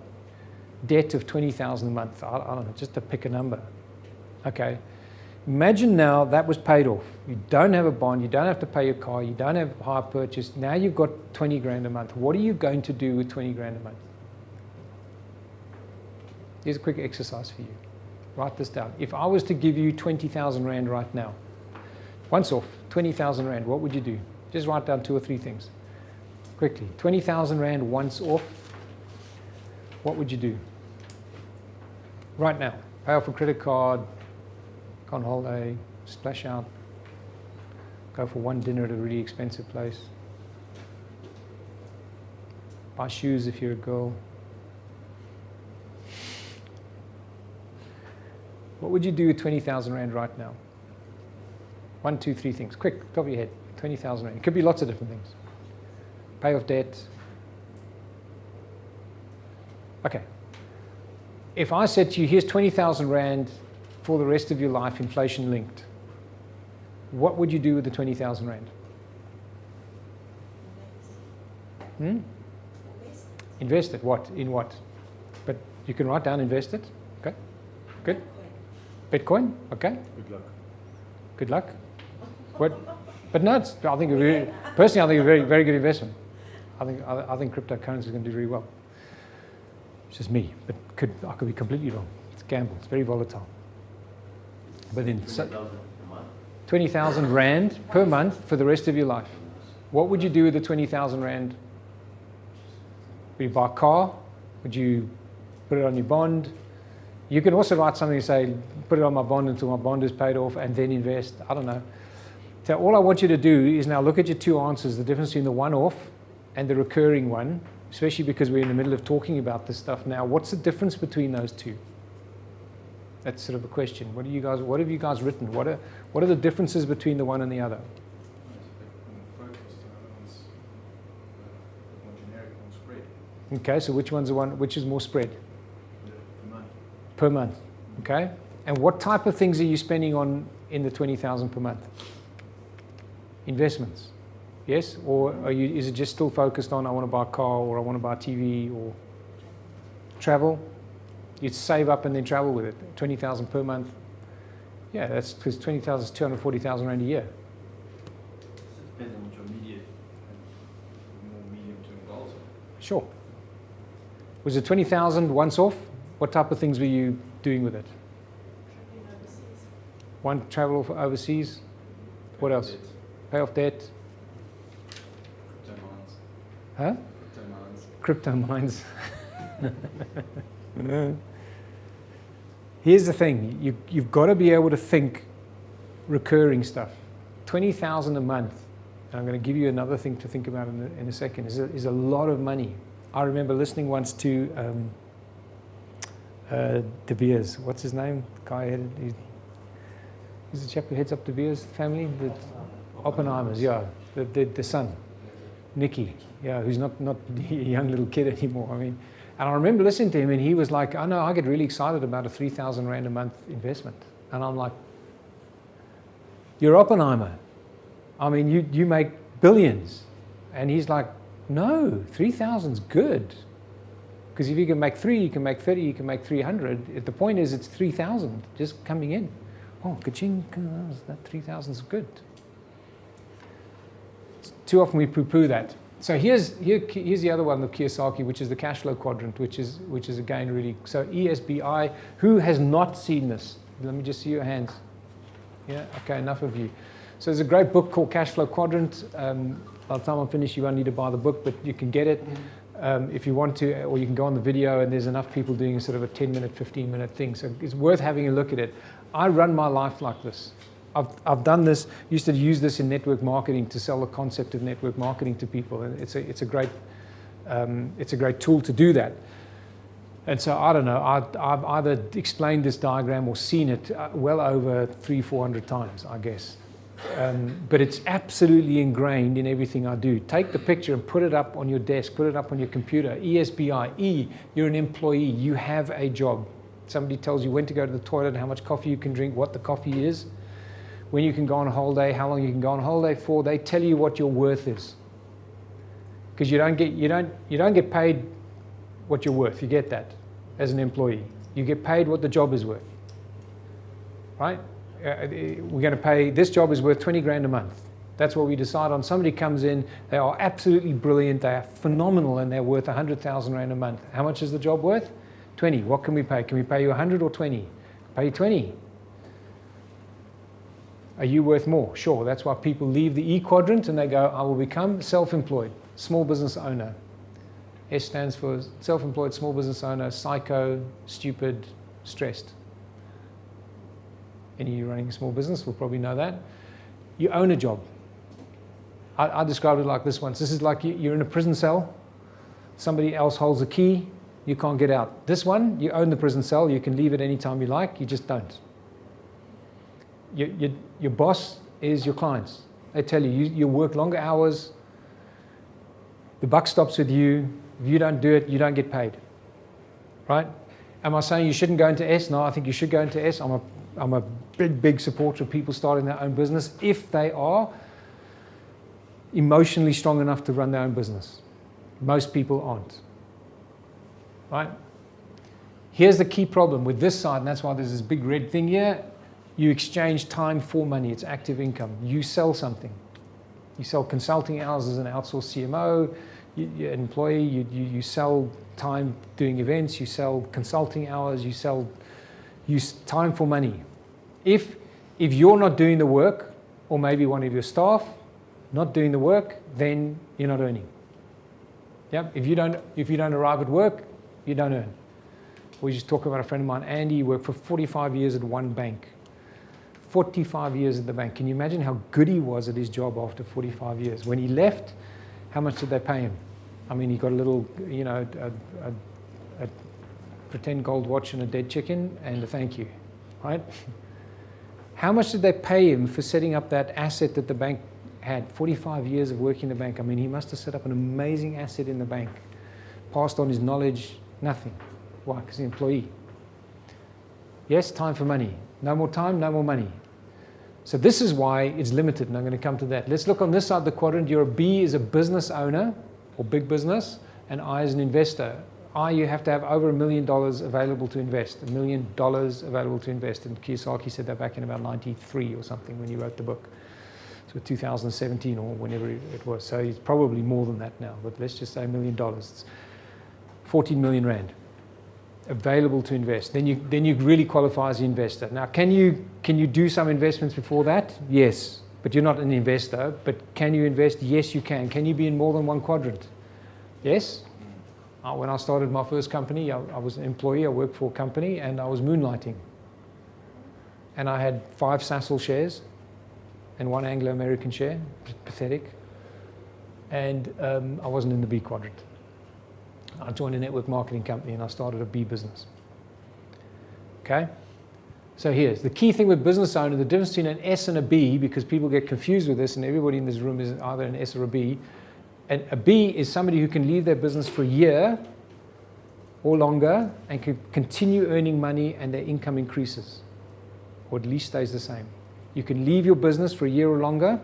debt of 20,000 a month. I don't know, just to pick a number. Okay. Imagine now that was paid off. You don't have a bond, you don't have to pay your car, you don't have hire purchase. Now you've got 20 grand a month. What are you going to do with 20 grand a month? Here's a quick exercise for you. Write this down. If I was to give you 20,000 Rand right now, once off, 20,000 Rand, what would you do? Just write down 2 or 3 things. Quickly. 20,000 Rand once off, what would you do? Right now. Pay off a credit card, go on holiday, splash out, go for one dinner at a really expensive place, buy shoes if you're a girl. What would you do with 20,000 Rand right now? 1, 2, 3 things. Quick, top of your head. 20,000 Rand. It could be lots of different things. Pay off debt. Okay. If I said to you, here's 20,000 Rand for the rest of your life, inflation linked, what would you do with the 20,000 Rand? Invest it. What? In what? But you can write down invest it. Okay. Good. Bitcoin. Okay. Good luck. Good luck. What? But no, I think personally, I think a very, very good investment. I think cryptocurrency is going to do very well. It's just me, but I could be completely wrong. It's a gamble. It's very volatile. But then 20,000 Rand per month for the rest of your life. What would you do with the 20,000 Rand? Would you buy a car? Would you put it on your bond? You can also write something and say, put it on my bond until my bond is paid off and then invest. I don't know. So all I want you to do is now look at your 2 answers, the difference between the one-off and the recurring one, especially because we're in the middle of talking about this stuff now. What's the difference between those 2? That's sort of a question. What have you guys written? What are the differences between the one and the other? More generic, more spread. Okay, so which is more spread? Per month. Per month. Okay. And what type of things are you spending on in the 20,000 per month? Investments. Yes? Or is it just still focused on I want to buy a car or I want to buy a TV or travel? You save up and then travel with it. 20,000 per month. Yeah, that's because 20,000 is 240,000 Rand a year. It depends on what your immediate and more medium-term goals are. Sure. Was it 20,000 once off? What type of things were you doing with it? Traveling overseas. One, travel overseas. What else? Pay off debt. Crypto mines. Huh? Crypto mines. Crypto mines. Here's the thing. You've got to be able to think recurring stuff. 20,000 a month, and I'm going to give you another thing to think about in a second, is a lot of money. I remember listening once to De Beers. What's his name? The guy he's the chap who heads up De Beers family. The Oppenheimers, yeah. The son, Nicky, yeah, who's not a young little kid anymore. I mean, and I remember listening to him, and he was like, "Oh no, I get really excited about a 3,000 Rand a month investment," and I'm like, "You're Oppenheimer. I mean, you make billions," and he's like, "No, 3,000's good, because if you can make 3, you can make 30, you can make 300. The point is, it's 3,000 just coming in. Oh, ka-ching, that 3,000's good." Too often we poo-poo that. So here's the other one, the Kiyosaki, which is the cash flow quadrant, which is again really, so ESBI. Who has not seen this? Let me just see your hands. Yeah, okay, enough of you. So there's a great book called Cash Flow Quadrant. By the time I'm finished, you won't need to buy the book, but you can get it if you want to, or you can go on the video, and there's enough people doing sort of a 10-minute, 15-minute thing. So it's worth having a look at it. I run my life like this. I've done this, used to use this in network marketing to sell the concept of network marketing to people, and it's a great tool to do that. And so I don't know, I've either explained this diagram or seen it well over 300-400 times, I guess. But it's absolutely ingrained in everything I do. Take the picture and put it up on your desk, put it up on your computer. ESBI, E, you're an employee, you have a job. Somebody tells you when to go to the toilet, how much coffee you can drink, what the coffee is, when you can go on holiday, how long you can go on holiday for. They tell you what your worth is. Because you don't get paid what you're worth. You get that as an employee. You get paid what the job is worth. Right? We're going to pay, this job is worth 20 grand a month. That's what we decide on. Somebody comes in, they are absolutely brilliant, they are phenomenal, and they're worth 100,000 rand a month. How much is the job worth? 20. What can we pay? Can we pay you 100 or 20? Pay you 20. Are you worth more? Sure. That's why people leave the E quadrant and they go, I will become self-employed, small business owner. S stands for self-employed, small business owner, psycho, stupid, stressed. Any of you running a small business will probably know that. You own a job. I described it like this once. This is like you're in a prison cell. Somebody else holds the key. You can't get out. This one, you own the prison cell. You can leave it any time you like. You just don't. Your boss is your clients. They tell you, you work longer hours. The buck stops with you. If you don't do it, you don't get paid. Right? Am I saying you shouldn't go into S? No, I think you should go into S. I'm a big supporter of people starting their own business if they are emotionally strong enough to run their own business. Most people aren't. Right? Here's the key problem with this side, and that's why there's this big red thing here. You exchange time for money. It's active income. You sell something. You sell consulting hours as an outsourced CMO. You're an employee. You sell time doing events. You sell consulting hours. You sell time for money. If you're not doing the work, or maybe one of your staff not doing the work, then you're not earning. Yep. If you don't arrive at work, you don't earn. We just talk about a friend of mine, Andy. He worked for 45 years at one bank. 45 years at the bank. Can you imagine how good he was at his job after 45 years? When he left, how much did they pay him? I mean, he got a little, a pretend gold watch and a dead chicken and a thank you, right? How much did they pay him for setting up that asset that the bank had? 45 years of working in the bank. I mean, he must have set up an amazing asset in the bank. Passed on his knowledge, nothing. Why? Because he's an employee. Yes, time for money. No more time, no more money. So this is why it's limited, and I'm going to come to that. Let's look on this side of the quadrant. Your B is a business owner, or big business, and I is an investor. You have to have over $1 million available to invest, $1 million available to invest. And Kiyosaki said that back in about 93 or something when he wrote the book. So 2017 or whenever it was. So he's probably more than that now, but let's just say $1 million. It's 14 million rand available to invest. Then you really qualify as an investor. Now, can you do some investments before that? Yes, but you're not an investor. But can you invest? Yes, you can. Can you be in more than one quadrant? Yes. When I started my first company, I was an employee. I worked for a company, and I was moonlighting. And I had 5 Sasol shares and 1 Anglo-American share. Pathetic. And I wasn't in the B quadrant. I joined a network marketing company and I started a B business. Okay? So here's the key thing with business owner, the difference between an S and a B, because people get confused with this and everybody in this room is either an S or a B. And a B is somebody who can leave their business for a year or longer and can continue earning money and their income increases, or at least stays the same. You can leave your business for a year or longer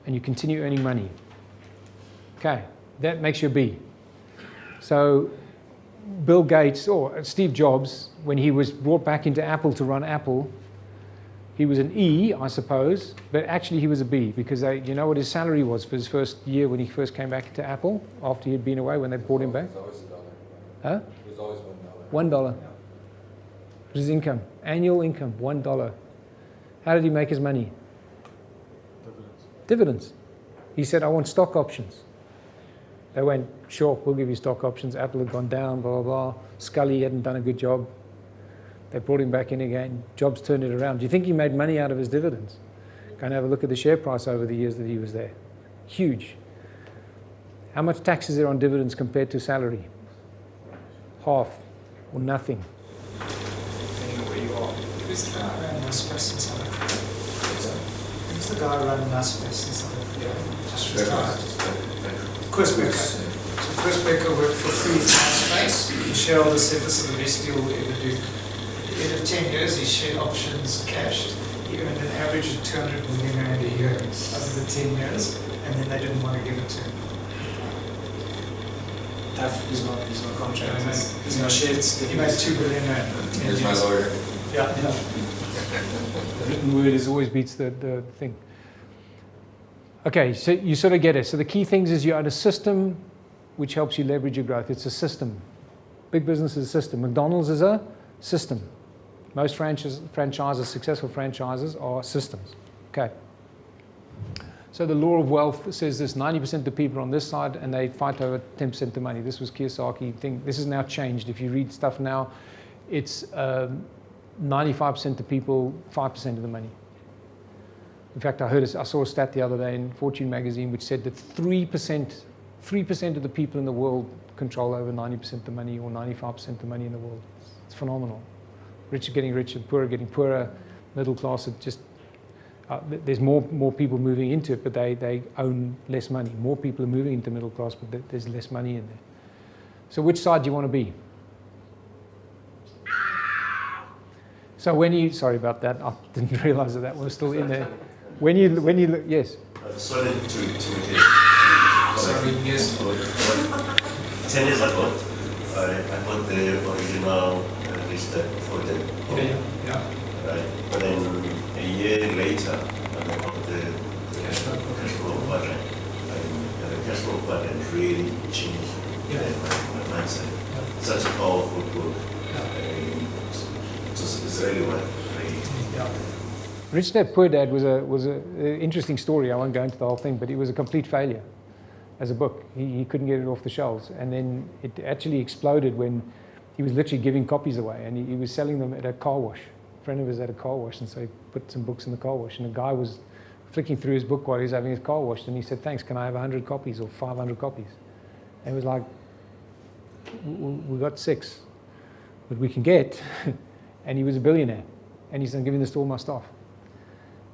and you continue earning money. Okay. That makes you a B. So Bill Gates or Steve Jobs, when he was brought back into Apple to run Apple, he was an E, I suppose, but actually he was a B because you know what his salary was for his first year when he first came back to Apple after he had been away when they brought him back? It was always $1. Huh? It was always $1. $1. His income, annual income, $1. How did he make his money? Dividends. He said, I want stock options. They went, sure, we'll give you stock options. Apple had gone down, blah, blah, blah. Scully hadn't done a good job. They brought him back in again. Jobs turned it around. Do you think he made money out of his dividends? Go and have a look at the share price over the years that he was there. Huge. How much tax is there on dividends compared to salary? Half or nothing. Depending on where you are. What's the guy running Naspers in South Africa? Just retired. Chris Becker. So Chris Becker worked for free in Naspers. The shareholder said this is the best deal we'll ever do. At the end of 10 years, his share options cashed. He earned an average of 200 million rand a year over the 10 years, and then they didn't want to give it to him. He's not contracted. No, He's not shared. He made 2 billion rand. in 10 Here's my years. lawyer. Yeah. The written word is always beats the thing. Okay, so you sort of get it. So the key things is you own a system which helps you leverage your growth. It's a system. Big business is a system. McDonald's is a system. Most franchises, successful franchises, are systems. Okay. So the law of wealth says this: 90% of the people are on this side, and they fight over 10% of the money. This was Kiyosaki thing. This has now changed. If you read stuff now, it's 95% of the people, 5% of the money. In fact, I saw a stat the other day in Fortune magazine which said that 3% of the people in the world control over 90% of the money, or 95% of the money in the world. It's phenomenal. Rich are getting richer, poor are getting poorer, middle class are just, there's more people moving into it, but they own less money. More people are moving into middle class, but there's less money in there. So which side do you want to be? So when you, sorry about that, I didn't realize that was still in there. When you look, yes. Sorry to imitate. Sorry, yes. 10 years ago, I bought the original list for them. Yeah. Right. But then a year later, I bought the Cash flow. cash flow quadrant. And the cash flow quadrant really changed my mindset. Such a powerful book. It's really what Rich Dad Poor Dad was an interesting story. I won't go into the whole thing, but it was a complete failure as a book. He couldn't get it off the shelves, and then it actually exploded when he was literally giving copies away, and he was selling them at a car wash. A friend of his had a car wash, and so he put some books in the car wash, and the guy was flicking through his book while he was having his car washed, and he said, "Thanks, can I have 100 copies or 500 copies?" And it was like, "We got 6, but we can get," and he was a billionaire, and he said, "I'm giving this to all my staff."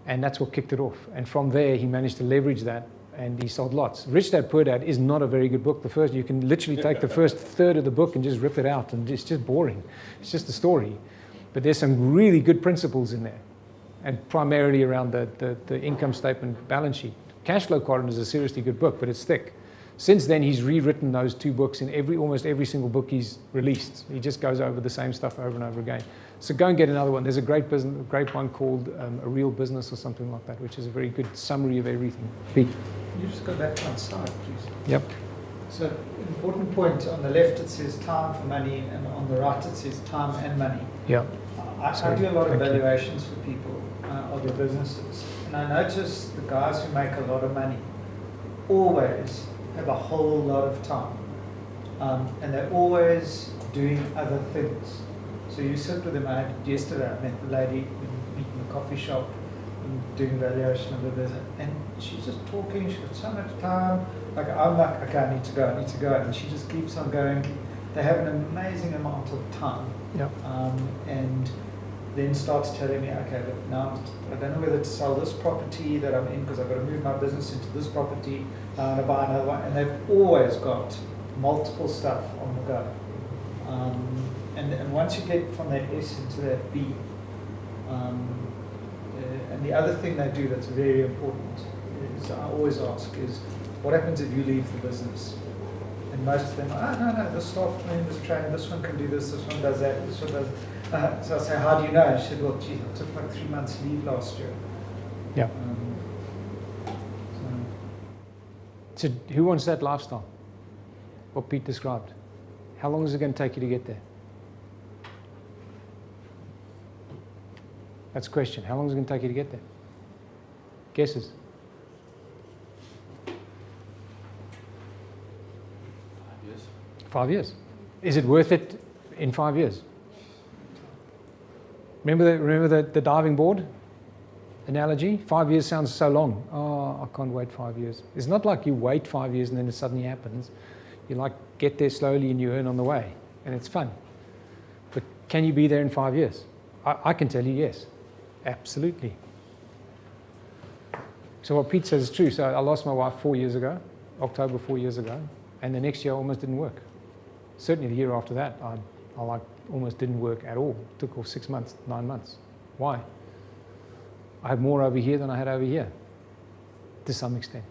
And that's what kicked it off. And from there, he managed to leverage that, and he sold lots. Rich Dad Poor Dad is not a very good book. You can literally take the first third of the book and just rip it out, and it's just boring. It's just a story. But there's some really good principles in there, and primarily around the income statement, balance sheet. Cash Flow Quadrant is a seriously good book, but it's thick. Since then, he's rewritten those 2 books in almost every single book he's released. He just goes over the same stuff over and over again. So go and get another one. There's a great one called A Real Business or something like that, which is a very good summary of everything. Pete. Can you just go back one slide, please? Yep. So, important point, on the left it says time for money, and on the right it says time and money. Yeah. I do a lot of Thank you. valuations for people of their businesses, and I notice the guys who make a lot of money always have a whole lot of time, and they're always doing other things. So you sit with them. Yesterday I met the lady in the coffee shop and doing valuation of the business, and she's just talking. She's got so much time. Like, I'm like, okay, I need to go, and she just keeps on going. They have an amazing amount of time. Yep. And then starts telling me, okay, look, now I don't know whether to sell this property that I'm in because I've got to move my business into this property. Now I'm going to buy another one, and they've always got multiple stuff on the go. And once you get from that S into that B, and the other thing they do that's very important is, I always ask, is what happens if you leave the business? And most of them are, no, this staff member's trained, this one can do this one does that, this one does. So I say, how do you know? And she said, well, geez, I took like 3 months leave last year. Yeah. So who wants that lifestyle? What Pete described. How long is it going to take you to get there? That's the question. How long is it going to take you to get there? Guesses? 5 years. 5 years. Is it worth it in 5 years? Remember the diving board analogy? 5 years sounds so long. Oh, I can't wait 5 years. It's not like you wait 5 years and then it suddenly happens. You like get there slowly and you earn on the way, and it's fun. But can you be there in 5 years? I can tell you yes, absolutely. So what Pete says is true. So I lost my wife 4 years ago, October 4 years ago, and the next year I almost didn't work. Certainly the year after that, I like almost didn't work at all. It took off 6 months, 9 months. Why? I had more over here than I had over here, to some extent.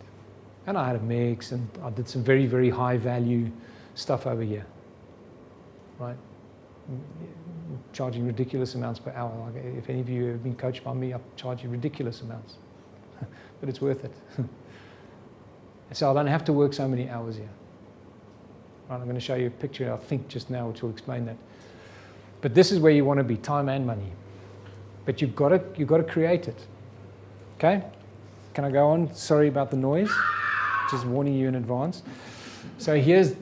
And I had a mix, and I did some very, very high value stuff over here, right? Charging ridiculous amounts per hour. Like if any of you have been coached by me, I charge you ridiculous amounts, but it's worth it. So I don't have to work so many hours here. Right, I'm going to show you a picture, I think, just now, which will explain that. But this is where you want to be, time and money. But you've got to create it. Okay? Can I go on? Sorry about the noise. Just warning you in advance. So here's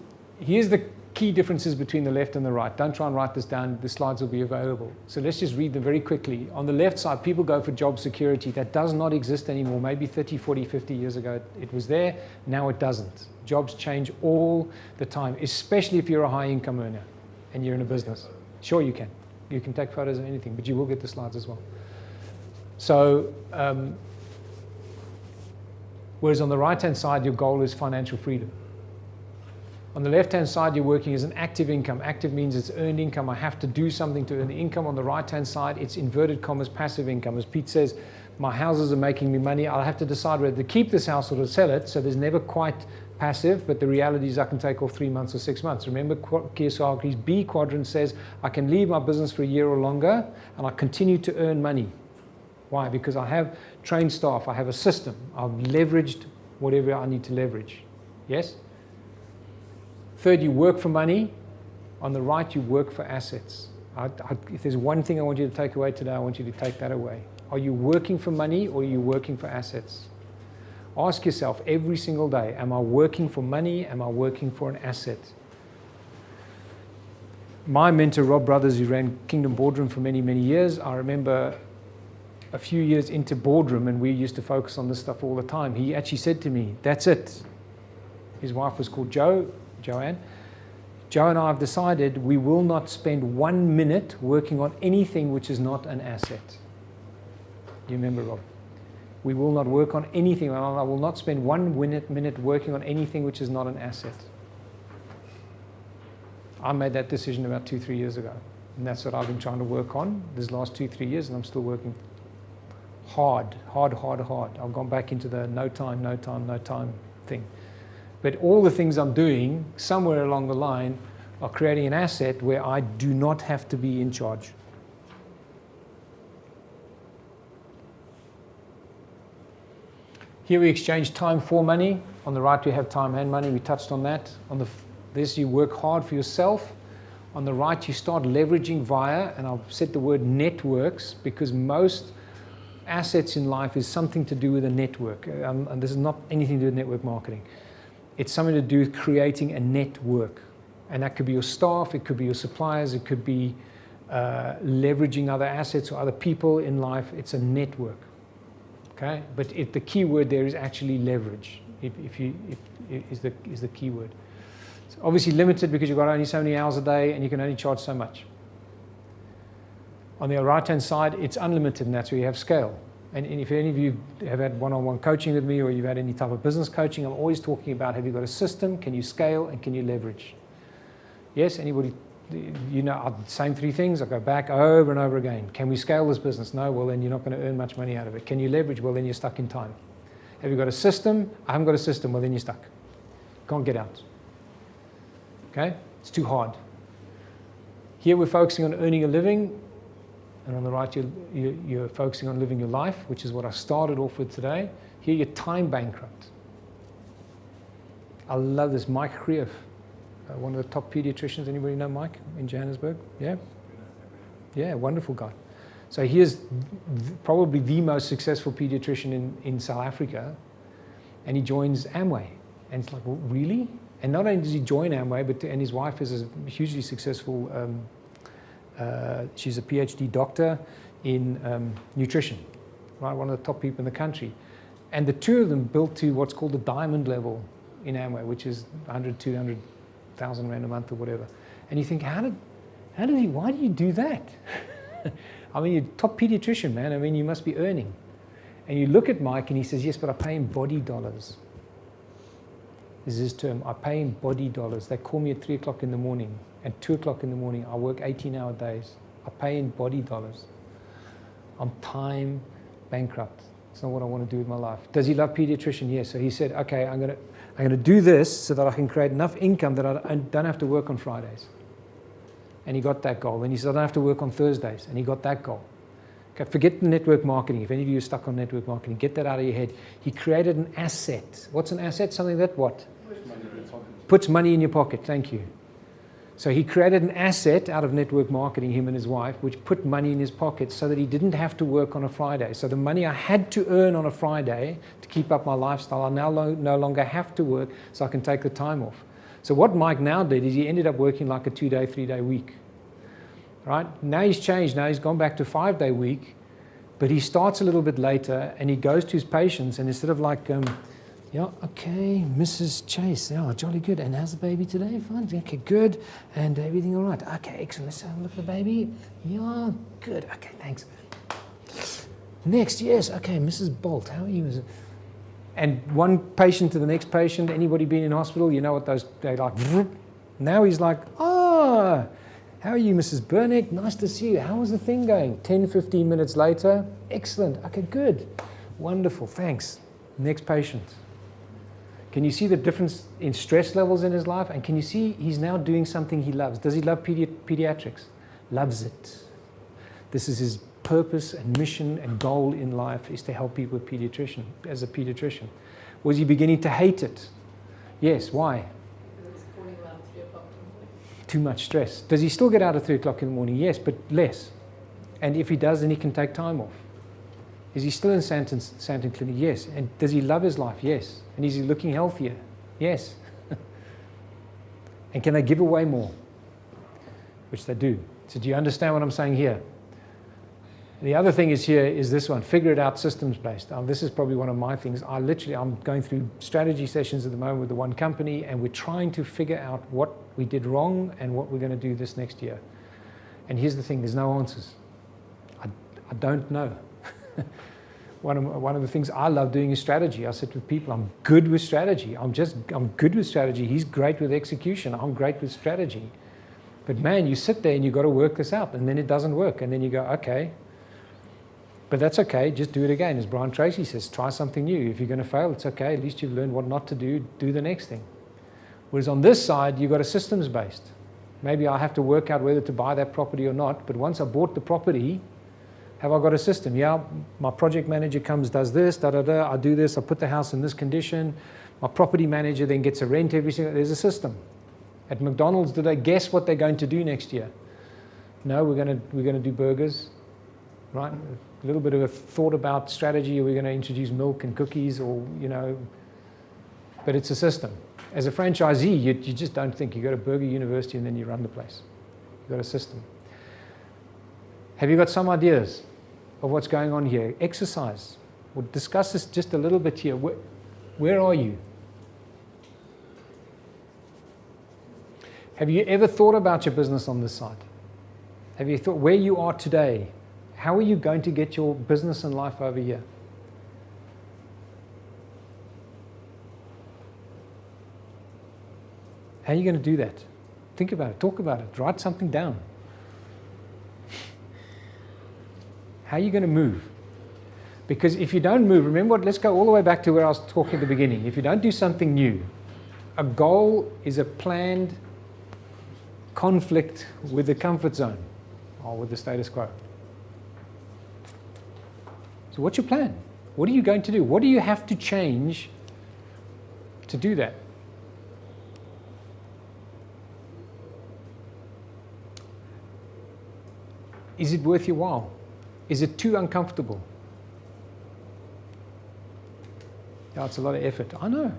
the key differences between the left and the right. Don't try and write this down. The slides will be available. So let's just read them very quickly. On the left side, people go for job security. That does not exist anymore. Maybe 30, 40, 50 years ago it was there. Now it doesn't. Jobs change all the time, especially if you're a high income earner and you're in a business. Sure, you can. You can take photos of anything, but you will get the slides as well. So, whereas on the right-hand side, your goal is financial freedom. On the left-hand side, you're working as an active income. Active means it's earned income. I have to do something to earn the income. On the right-hand side, it's inverted commas, passive income. As Pete says, my houses are making me money. I'll have to decide whether to keep this house or to sell it. So there's never quite passive, but the reality is I can take off 3 months or 6 months. Remember, Kiyosaki's B quadrant says I can leave my business for a year or longer, and I continue to earn money. Why? Because I have trained staff. I have a system. I've leveraged whatever I need to leverage. Yes? Third, you work for money. On the right, you work for assets. If there's one thing I want you to take away today, I want you to take that away. Are you working for money or are you working for assets? Ask yourself every single day, am I working for money? Am I working for an asset? My mentor, Rob Brothers, who ran Kingdom Boardroom for many, many years, I remember a few years into Boardroom, and we used to focus on this stuff all the time. He actually said to me, that's it. His wife was called Joanne. Joe and I have decided we will not spend 1 minute working on anything which is not an asset. You remember, Rob? We will not work on anything. I will not spend 1 minute working on anything which is not an asset. I made that decision about 2-3 years ago. And that's what I've been trying to work on these last 2-3 years, and I'm still working hard. I've gone back into the no time thing. But all the things I'm doing, somewhere along the line, are creating an asset where I do not have to be in charge. Here we exchange time for money. On the right we have time and money. We touched on that. On this you work hard for yourself. On the right you start leveraging via, and I've said the word networks, because most assets in life is something to do with a network. And this is not anything to do with network marketing. It's something to do with creating a network. And that could be your staff, it could be your suppliers, it could be leveraging other assets or other people in life. It's a network. Okay? But the key word there is actually leverage. Is the key word. It's obviously limited because you've got only so many hours a day and you can only charge so much. On the right-hand side, it's unlimited, and that's where you have scale. And if any of you have had one-on-one coaching with me, or you've had any type of business coaching, I'm always talking about, have you got a system, can you scale, and can you leverage? Yes, anybody, you know, same 3 things, I go back over and over again. Can we scale this business? No, well then you're not going to earn much money out of it. Can you leverage? Well then you're stuck in time. Have you got a system? I haven't got a system. Well then you're stuck. Can't get out. Okay? It's too hard. Here we're focusing on earning a living, and on the right you're focusing on living your life, which is what I started off with today. Here you're time bankrupt. I love this. Mike Krief, one of the top pediatricians. Anybody know Mike in Johannesburg? Yeah? Yeah, wonderful guy. So he is probably the most successful pediatrician in South Africa, and he joins Amway. And it's like, well, really? And not only does he join Amway, and his wife is a hugely successful, she's a PhD doctor in nutrition, right? One of the top people in the country. And the two of them built to what's called the diamond level in Amway, which is 100, 200,000 rand a month or whatever. And you think, why do you do that? I mean, you're a top pediatrician, man. I mean, you must be earning. And you look at Mike and he says, yes, but I pay in body dollars. This is his term. I pay in body dollars. They call me at 3 o'clock in the morning. At 2 o'clock in the morning, I work 18-hour days. I pay in body dollars. I'm time bankrupt. It's not what I want to do with my life. Does he love pediatrician? Yes. So he said, okay, I'm going to do this so that I can create enough income that I don't have to work on Fridays. And he got that goal. And he said, I don't have to work on Thursdays. And he got that goal. Okay, forget the network marketing. If any of you are stuck on network marketing, get that out of your head. He created an asset. What's an asset? Something that what? Puts money in your pocket. Thank you. So he created an asset out of network marketing, him and his wife, which put money in his pocket so that he didn't have to work on a Friday. So the money I had to earn on a Friday to keep up my lifestyle, I now no longer have to work, so I can take the time off. So what Mike now did is he ended up working like a 2-day, 3-day week. Right? Now he's changed. Now he's gone back to 5-day week, but he starts a little bit later and he goes to his patients and instead of like, yeah, okay, Mrs. Chase, yeah, jolly good. And how's the baby today? Fine, okay, good. And everything all right? Okay, excellent. Let's have a look at the baby. Yeah, good. Okay, thanks. Next, yes, okay, Mrs. Bolt, how are you? And one patient to the next patient, anybody been in hospital, you know what those, they like, now he's like, ah, how are you, Mrs. Burnick? Nice to see you. How was the thing going? 10, 15 minutes later, excellent. Okay, good. Wonderful, thanks. Next patient. Can you see the difference in stress levels in his life? And can you see he's now doing something he loves? Does he love pediatrics? Loves it. This is his purpose and mission and goal in life is to help people as a pediatrician. Was he beginning to hate it? Yes. Why? Because it's calling around 3 o'clock in the morning. Too much stress. Does he still get out at 3 o'clock in the morning? Yes, but less. And if he does, then he can take time off. Is he still in Santon Clinic? Yes. And does he love his life? Yes. And is he looking healthier? Yes. And can they give away more? Which they do. So do you understand what I'm saying here? The other thing is here is this one, figure it out systems based. This is probably one of my things. I'm going through strategy sessions at the moment with the one company and we're trying to figure out what we did wrong and what we're going to do this next year. And here's the thing, there's no answers. I don't know. One of the things I love doing is strategy. I said to people, I'm good with strategy. I'm good with strategy. He's great with execution. I'm great with strategy. But man, you sit there and you've got to work this out and then it doesn't work. And then you go, okay, but that's okay. Just do it again. As Brian Tracy says, try something new. If you're going to fail, it's okay. At least you've learned what not to do. Do the next thing. Whereas on this side, you've got a systems based. Maybe I have to work out whether to buy that property or not. But once I bought the property, have I got a system? Yeah, my project manager comes, does this, I do this, I put the house in this condition. My property manager then gets a rent every single, there's a system. At McDonald's, do they guess what they're going to do next year? No, we're going to do burgers, right? A little bit of a thought about strategy, are we going to introduce milk and cookies or, but it's a system. As a franchisee, you just don't think. You go to Burger University and then you run the place. You've got a system. Have you got some ideas of what's going on here? Exercise. We'll discuss this just a little bit here. Where are you? Have you ever thought about your business on this side? Have you thought where you are today? How are you going to get your business and life over here? How are you going to do that? Think about it. Talk about it. Write something down. How are you going to move? Because if you don't move, remember what, let's go all the way back to where I was talking at the beginning. If you don't do something new, a goal is a planned conflict with the comfort zone or with the status quo. So what's your plan? What are you going to do? What do you have to change to do that? Is it worth your while? Is it too uncomfortable? Yeah, it's a lot of effort. I know.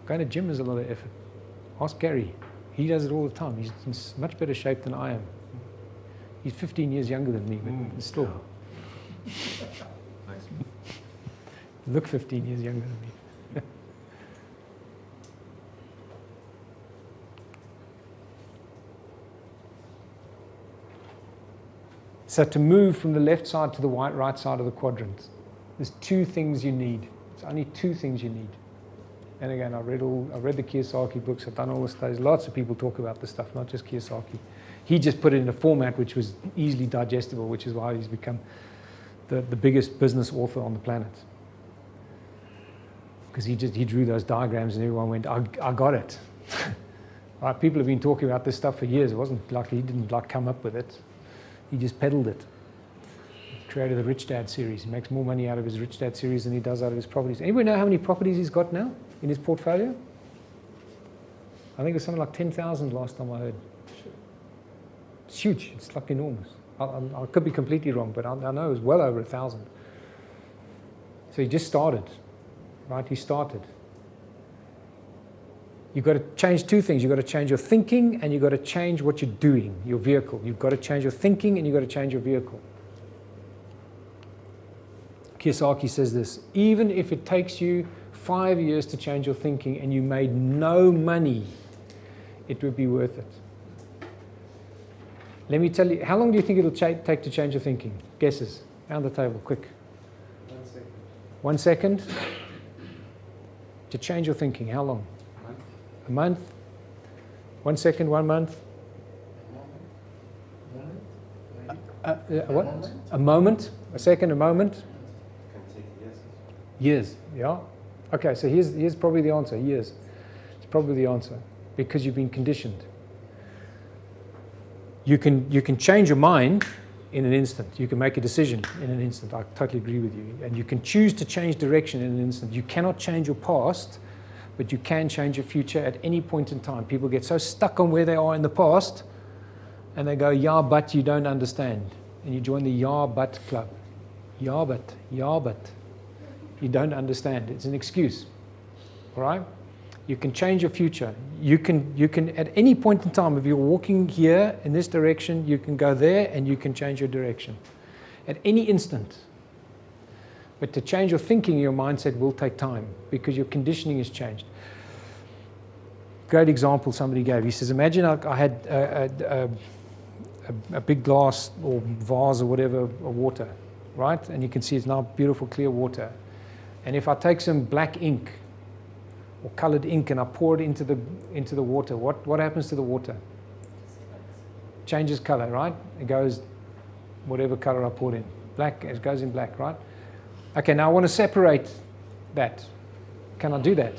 Going to gym is a lot of effort. Ask Gary. He does it all the time. He's in much better shape than I am. He's 15 years younger than me, but still. Look 15 years younger than me. So to move from the left side to the right side of the quadrant, There's 2 things you need. It's only 2 things you need. And again, I read the Kiyosaki books. I've done all the studies. Lots of people talk about this stuff, not just Kiyosaki. He just put it in a format which was easily digestible, which is why he's become the biggest business author on the planet. Because he drew those diagrams and everyone went, I got it. Right, people have been talking about this stuff for years. It wasn't like he didn't come up with it. He just peddled it. He created the Rich Dad series. He makes more money out of his Rich Dad series than he does out of his properties. Anybody know how many properties he's got now in his portfolio? I think it's something like 10,000 last time I heard. It's huge. It's like enormous. I could be completely wrong, but I know it was well over 1,000. So he just started, right? He started. You've got to change 2 things. You've got to change your thinking and you've got to change what you're doing, your vehicle. You've got to change your thinking and you've got to change your vehicle. Kiyosaki says this, even if it takes you 5 years to change your thinking and you made no money, it would be worth it. Let me tell you, how long do you think it'll take to change your thinking? Guesses. Around the table, quick. 1 second. 1 second? To change your thinking, how long? A month? 1 second, 1 month? What? A moment? A second, a moment? Can take Years, yeah? Okay, so here's probably the answer, years. It's probably the answer, because you've been conditioned. You can change your mind in an instant. You can make a decision in an instant. I totally agree with you. And you can choose to change direction in an instant. You cannot change your past, but you can change your future at any point in time. People get so stuck on where they are in the past, and they go, yeah, but you don't understand. And you join the yeah, but club. Yeah, but. You don't understand. It's an excuse. All right? You can change your future. You can at any point in time, if you're walking here in this direction, you can go there and you can change your direction. At any instant. But to change your thinking, your mindset will take time because your conditioning has changed. Great example somebody gave. He says, imagine I had a big glass or vase or whatever of water, right? And you can see it's now beautiful, clear water. And if I take some black ink or colored ink and I pour it into the water, what happens to the water? Changes color, right? It goes whatever color I poured in. Black, it goes in black, right? Okay, now I want to separate that. Can I do that?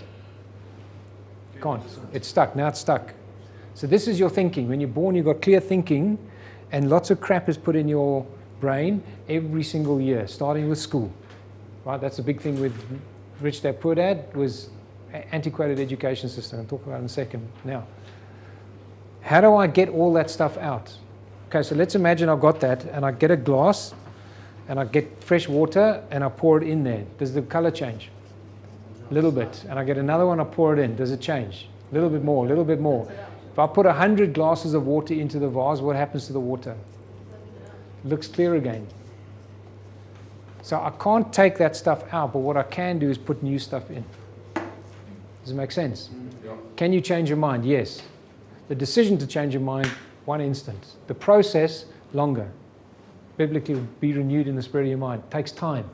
Can't. It's stuck. Now it's stuck. So this is your thinking. When you're born, you've got clear thinking, and lots of crap is put in your brain every single year, starting with school. Right? That's a big thing with Rich Dad, Poor Dad, was antiquated education system. I'll talk about it in a second. Now, how do I get all that stuff out? Okay, so let's imagine I've got that, and I get a glass, and I get fresh water, and I pour it in there. Does the color change? A little bit. And I get another one, I pour it in. Does it change? A little bit more, a little bit more. If I put 100 glasses of water into the vase, what happens to the water? It looks clear again. So I can't take that stuff out, but what I can do is put new stuff in. Does it make sense? Can you change your mind? Yes. The decision to change your mind, 1 instant. The process, longer. Biblically, be renewed in the spirit of your mind. It takes time.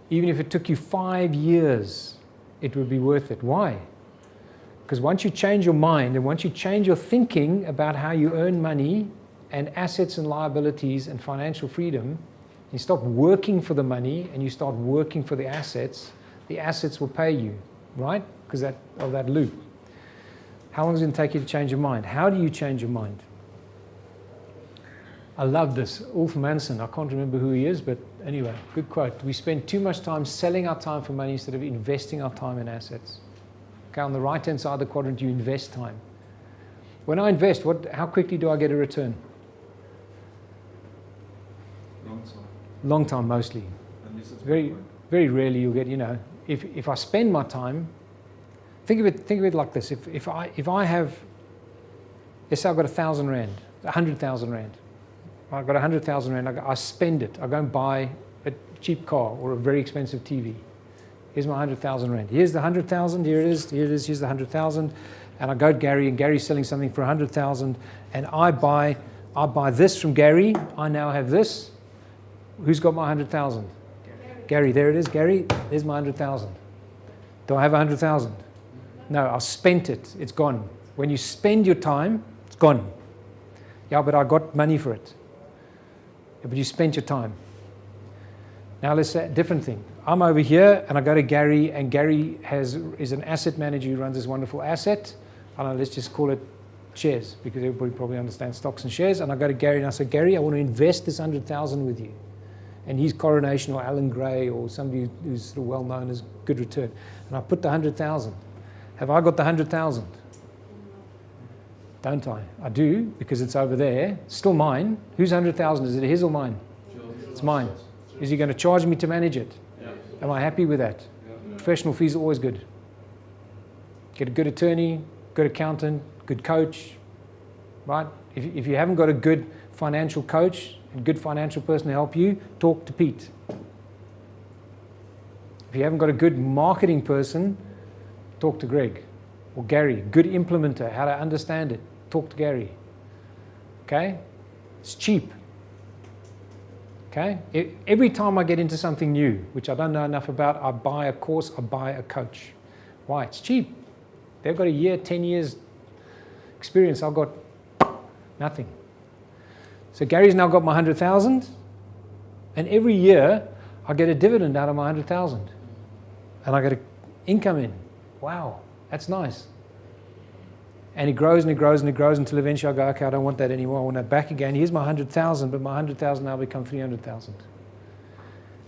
Even if it took you 5 years, it would be worth it. Why? Because once you change your mind and once you change your thinking about how you earn money and assets and liabilities and financial freedom, you stop working for the money and you start working for the assets will pay you, right? Because of that loop. How long does it take you to change your mind? How do you change your mind? I love this. Ulf Manson, I can't remember who he is, but anyway, good quote. We spend too much time selling our time for money instead of investing our time in assets. Okay, on the right-hand side of the quadrant, you invest time. When I invest, how quickly do I get a return? Long time. Long time, mostly. And this is Very, very rarely you'll get, if I spend my time, think of it like this. If I have, let's say I've got 1,000 rand, 100,000 rand. I've got 100,000 rand, I spend it. I go and buy a cheap car or a very expensive TV. Here's my 100,000 rand. Here's the 100,000, here it is, here's the 100,000. And I go to Gary, and Gary's selling something for 100,000, and I buy this from Gary. I now have this. Who's got my 100,000? Gary, there it is, Gary, there's my 100,000. Do I have 100,000? No, I spent it, it's gone. When you spend your time, it's gone. Yeah, but I got money for it. Yeah, but you spent your time. Now let's say a different thing. I'm over here and I go to Gary, and Gary is an asset manager who runs this wonderful asset. I don't know, let's just call it shares, because everybody probably understands stocks and shares. And I go to Gary and I say, Gary, I want to invest this 100,000 with you. And he's Coronation or Alan Gray or somebody who's sort of well known as good return. And I put the 100,000. Have I got the 100,000? Don't I? I do, because it's over there. It's still mine. Whose 100,000? Is it his or mine? It's mine. Is he going to charge me to manage it? Am I happy with that? Professional fees are always good. Get a good attorney, good accountant, good coach, right? If you haven't got a good financial coach and good financial person to help you, talk to Pete. If you haven't got a good marketing person, talk to Greg or Gary. Good implementer, how to understand it, talk to Gary. Okay? It's cheap. Okay? Every time I get into something new, which I don't know enough about, I buy a course, I buy a coach. Why? It's cheap. They've got a year, 10 years experience. I've got nothing. So Gary's now got my 100,000, and every year I get a dividend out of my 100,000, and I get an income in. Wow, that's nice. And it grows and it grows and it grows until eventually I go, okay, I don't want that anymore. I want that back again. Here's my 100,000, but my 100,000 now become 300,000.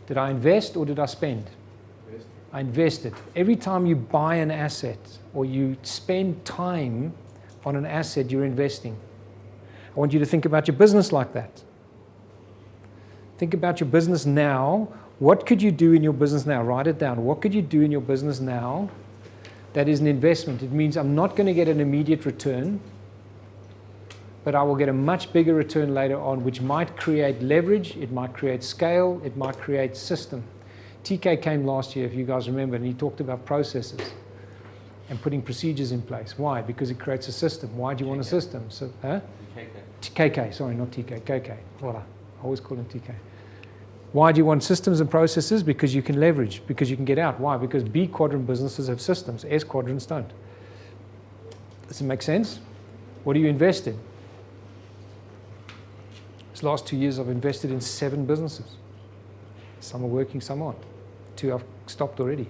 Did I invest or did I spend? I invested. Every time you buy an asset or you spend time on an asset, you're investing. I want you to think about your business like that. Think about your business now. What could you do in your business now? Write it down. What could you do in your business now that is an investment? It means I'm not going to get an immediate return, but I will get a much bigger return later on, which might create leverage, it might create scale, it might create system. TK came last year, if you guys remember, and he talked about processes and putting procedures in place. Why? Because it creates a system. Why do you want a system? So, KK, sorry, not TK, KK. Voilà. I always call him TK. Why do you want systems and processes? Because you can leverage, because you can get out. Why? Because B quadrant businesses have systems, S quadrants don't. Does it make sense? What do you invest in? These last 2 years I've invested in 7 businesses. Some are working, some aren't. 2 I've stopped already.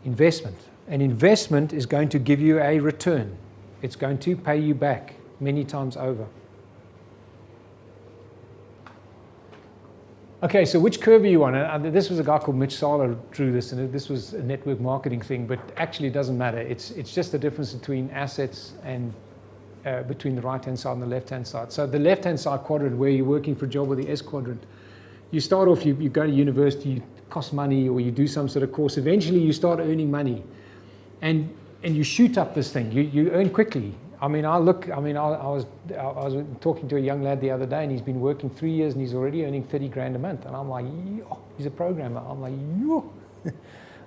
Investment. An investment is going to give you a return. It's going to pay you back many times over. Okay, so which curve are you on? This was a guy called Mitch Sala drew this, and this was a network marketing thing, but actually it doesn't matter. It's just the difference between assets and between the right-hand side and the left-hand side. So the left-hand side quadrant, where you're working for a job, with the S quadrant, you start off, you go to university, you cost money, or you do some sort of course. Eventually you start earning money, and you shoot up this thing. You earn quickly. I was talking to a young lad the other day, and he's been working 3 years, and he's already earning 30 grand a month. And I'm like, yo, he's a programmer. I'm like, yo.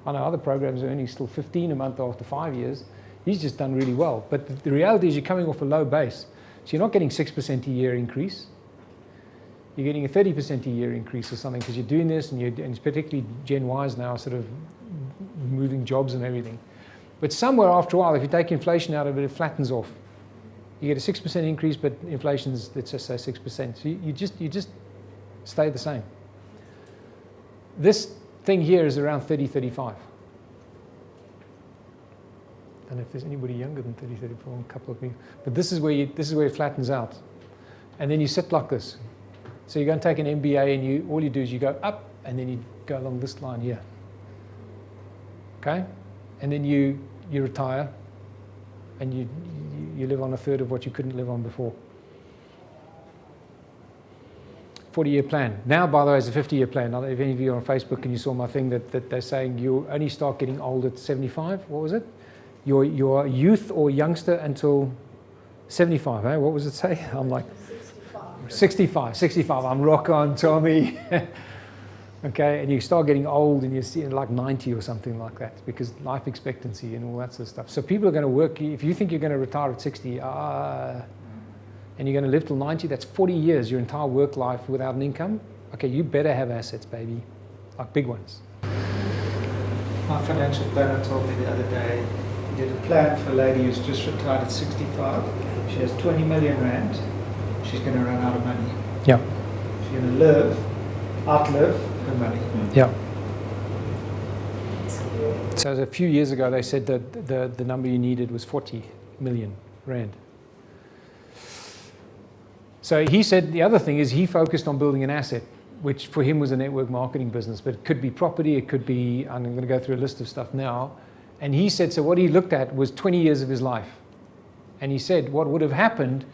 I know other programmers are earning still 15 a month after 5 years. He's just done really well. But the reality is you're coming off a low base. So you're not getting 6% a year increase. You're getting a 30% a year increase or something, because you're doing this, and it's particularly Gen Ys now sort of moving jobs and everything. But somewhere after a while, if you take inflation out of it, it flattens off. You get a 6% increase, but inflation's, let's just say 6%. So you just stay the same. This thing here is around 30, 35. I don't know if there's anybody younger than 30, 34, a couple of me. But this is where it flattens out. And then you sit like this. So you're going to take an MBA, and all you do is you go up, and then you go along this line here. Okay? And then you retire, and you live on a third of what you couldn't live on before. 40-year plan. Now, by the way, it's a 50-year plan. Now, if any of you are on Facebook and you saw my thing that they're saying you only start getting old at 75. What was it? You're a youth or youngster until 75. Eh? What was it say? I'm like 65. I'm rock on, Tommy. Okay, and you start getting old, and you're like 90 or something like that, because life expectancy and all that sort of stuff. So people are going to work. If you think you're going to retire at 60, and you're going to live till 90, that's 40 years, your entire work life without an income. Okay, you better have assets, baby, like big ones. My financial planner told me the other day, he did a plan for a lady who's just retired at 65. She has 20 million rand. She's going to run out of money. Yeah, She's going to outlive her money. yeah. So a few years ago, they said that the number you needed was 40 million rand. So he said the other thing is he focused on building an asset, which for him was a network marketing business, but it could be property, it could be, I'm going to go through a list of stuff now. And he said, so what he looked at was 20 years of his life. And he said what would have happened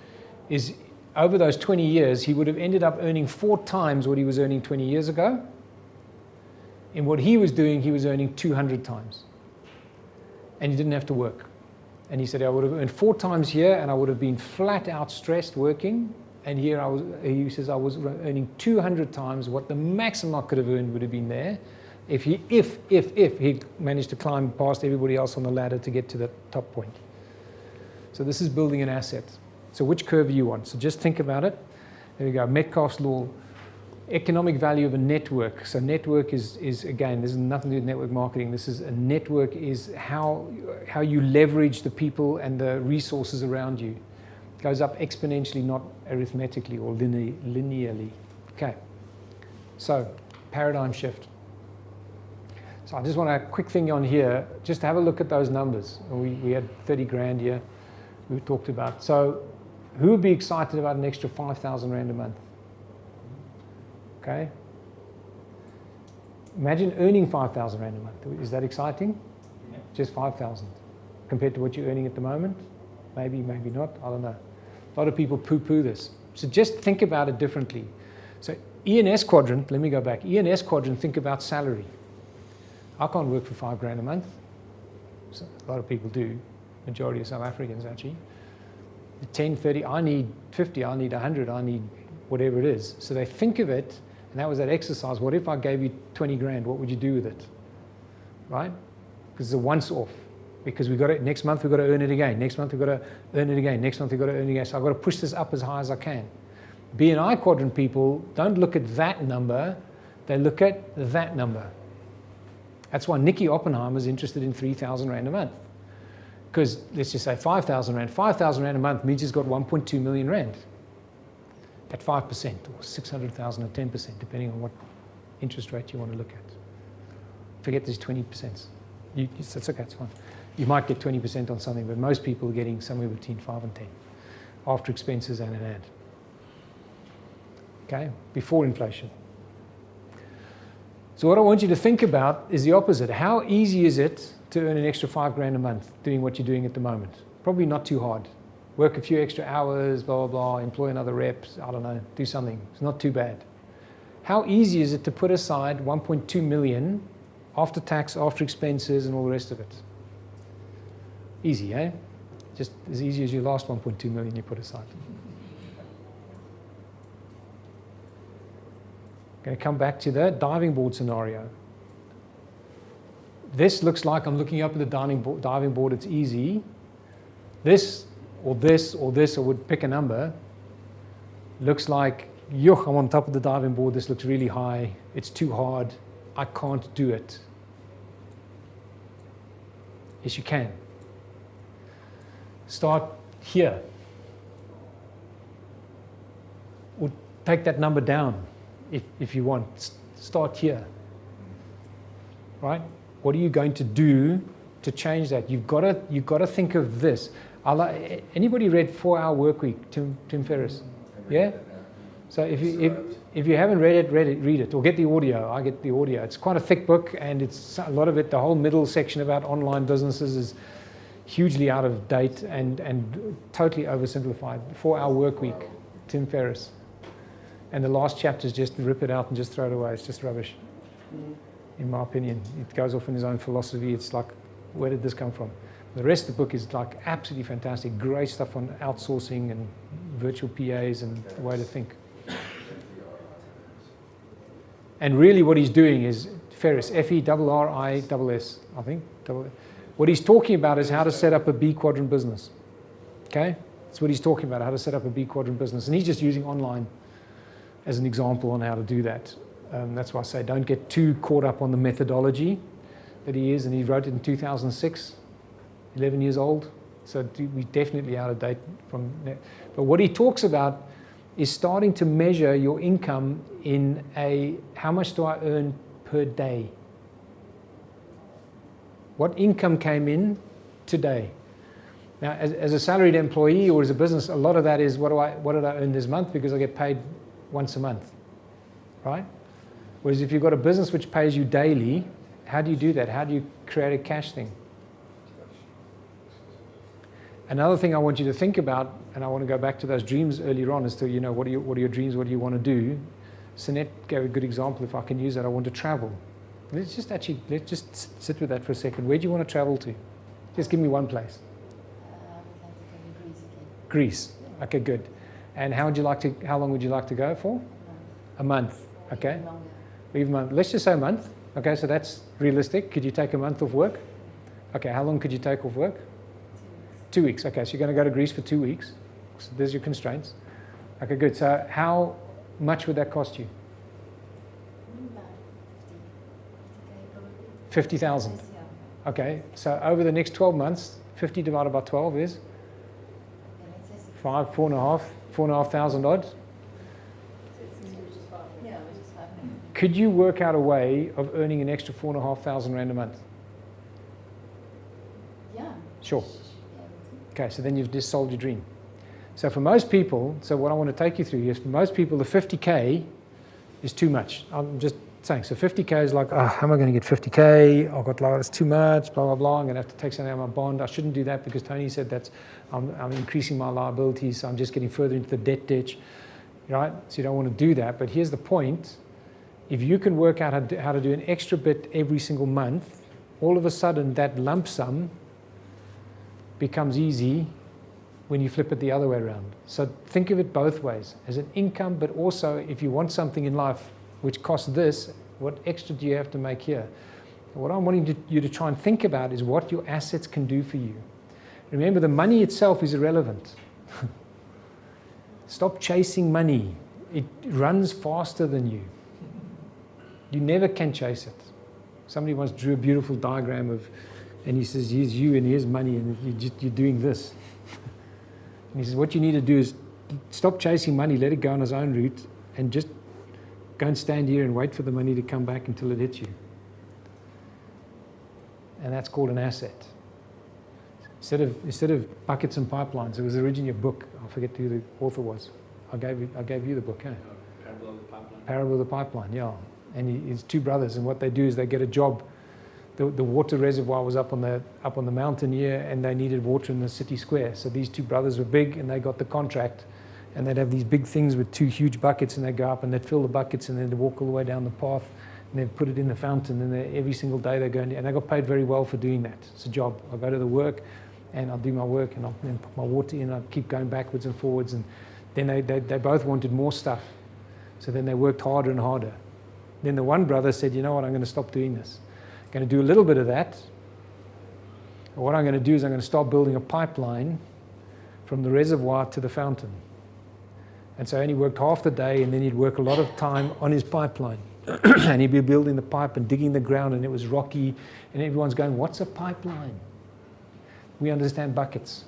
is over those 20 years, he would have ended up earning 4 times what he was earning 20 years ago. In what he was doing, he was earning 200 times. And he didn't have to work. And he said, I would have earned 4 times here, and I would have been flat out stressed working. And here he says, I was earning 200 times what the maximum I could have earned would have been there if he managed to climb past everybody else on the ladder to get to the top point. So this is building an asset. So which curve do you want? So just think about it. There we go. Metcalfe's law. Economic value of a network. So network is again, this is nothing to do with network marketing. This is a network is how you leverage the people and the resources around you. It goes up exponentially, not arithmetically or linearly. Okay. So paradigm shift. So I just want a quick thing on here. Just have a look at those numbers. We had 30 grand here. We talked about. So who would be excited about an extra 5,000 rand a month? Okay. Imagine earning 5,000 rand a month. Is that exciting? Yeah. Just 5,000 compared to what you're earning at the moment? Maybe, maybe not. I don't know. A lot of people poo-poo this. So just think about it differently. So ENS quadrant, let me go back. ENS quadrant, think about salary. I can't work for 5 grand a month. So a lot of people do. Majority of South Africans actually. 10, 30, I need 50, I need 100, I need whatever it is. So they think of it, and that was that exercise. What if I gave you 20 grand? What would you do with it? Right? Because it's a once off. Because we got it next month, we've got to earn it again. Next month, we've got to earn it again. Next month, we've got to earn it again. So I've got to push this up as high as I can. BNI quadrant people don't look at that number, they look at that number. That's why Nikki Oppenheimer is interested in 3,000 rand a month. Because let's just say 5,000 rand. 5,000 rand a month means he's got 1.2 million rand at 5% or 600,000 at 10%, depending on what interest rate you want to look at. Forget these 20%. That's okay, it's fine. You might get 20% on something, but most people are getting somewhere between 5 and 10 after expenses and an ad. Okay, before inflation. So what I want you to think about is the opposite. How easy is it to earn an extra 5 grand a month doing what you're doing at the moment? Probably not too hard. Work a few extra hours, blah, blah, blah, employ another reps, I don't know, do something. It's not too bad. How easy is it to put aside 1.2 million after tax, after expenses, and all the rest of it? Easy, eh? Just as easy as your last 1.2 million you put aside. Going to come back to the diving board scenario. This looks like I'm looking up at the diving board, it's easy. This, or this, or this, I would pick a number. Looks like, yuck, I'm on top of the diving board, this looks really high, it's too hard, I can't do it. Yes, you can. Start here. Or take that number down if you want. Start here. Right? What are you going to do to change that? You've got to think of this. Anybody read 4-Hour Workweek, Tim Ferriss? Yeah? So if you haven't read it, read it, or get the audio. I get the audio. It's quite a thick book, and it's a lot of it. The whole middle section about online businesses is hugely out of date and totally oversimplified. 4-Hour Workweek, Tim Ferriss. And the last chapter is just rip it out and just throw it away. It's just rubbish, in my opinion. It goes off in his own philosophy. It's like, where did this come from? The rest of the book is like absolutely fantastic. Great stuff on outsourcing and virtual PAs and the way to think. And really what he's doing is, Ferriss, F-E-R-R-I-S-S, I think. What he's talking about is how to set up a B quadrant business. Okay? That's what he's talking about, how to set up a B quadrant business. And he's just using online as an example on how to do that. That's why I say don't get too caught up on the methodology that he is, and he wrote it in 2006, 11 years old, so we're definitely out of date from that. But what he talks about is starting to measure your income in how much do I earn per day? What income came in today? Now, as a salaried employee or as a business, a lot of that is what did I earn this month, because I get paid once a month, right? Whereas if you've got a business which pays you daily, how do you do that? How do you create a cash thing? Another thing I want you to think about, and I want to go back to those dreams earlier on, as to, you know, what are your dreams, what do you want to do? Sinette gave a good example. If I can use that, I want to travel. Let's just sit with that for a second. Where do you want to travel to? Just give me one place. Greece. Okay, good. And how long would you like to go for? A month. Okay. Even a month. Let's just say a month. Okay, so that's realistic. Could you take a month off work? Okay, how long could you take off work? 2 weeks. Okay, so you're going to go to Greece for 2 weeks. So there's your constraints. Okay, good. So how much would that cost you? 50,000. Okay, so over the next 12 months, 50 divided by 12 is 4,500 odd. Could you work out a way of earning an extra 4,500 rand a month? Yeah. Sure. Okay, so then you've just sold your dream. So for most people, so what I want to take you through is, for most people, the 50K is too much. I'm just saying, so 50K is like, how am I going to get 50K? I've got, like, it's too much, blah, blah, blah. I'm going to have to take something out of my bond. I shouldn't do that because Tony said that I'm increasing my liabilities, so I'm just getting further into the debt ditch, right? So you don't want to do that. But here's the point. If you can work out how to do an extra bit every single month, all of a sudden that lump sum becomes easy when you flip it the other way around. So think of it both ways, as an income, but also if you want something in life which costs this, what extra do you have to make here? What I'm wanting you to try and think about is what your assets can do for you. Remember, the money itself is irrelevant. Stop chasing money. It runs faster than you. You never can chase it. Somebody once drew a beautiful diagram of, and he says, here's you and here's money, and you're doing this. And he says, what you need to do is stop chasing money, let it go on its own route, and just go and stand here and wait for the money to come back until it hits you. And that's called an asset. Instead of buckets and pipelines, it was originally a book. I forget who the author was. I gave you the book, eh? Parable of the Pipeline. Parable of the Pipeline, yeah. And his two brothers, and what they do is they get a job. The water reservoir was up on the mountain here, and they needed water in the city square. So these two brothers were big, and they got the contract. And they'd have these big things with two huge buckets, and they'd go up and they'd fill the buckets, and then they'd walk all the way down the path, and they'd put it in the fountain. And every single day they'd go, and they got paid very well for doing that. It's a job. I go to the work, and I'll do my work, and I'll then put my water in. I'll keep going backwards and forwards, and then they both wanted more stuff. So then they worked harder and harder. Then the one brother said, you know what, I'm going to stop doing this. I'm going to do a little bit of that. And what I'm going to do is I'm going to start building a pipeline from the reservoir to the fountain. And so he only worked half the day, and then he'd work a lot of time on his pipeline. And he'd be building the pipe and digging the ground, and it was rocky, and everyone's going, what's a pipeline? We understand buckets.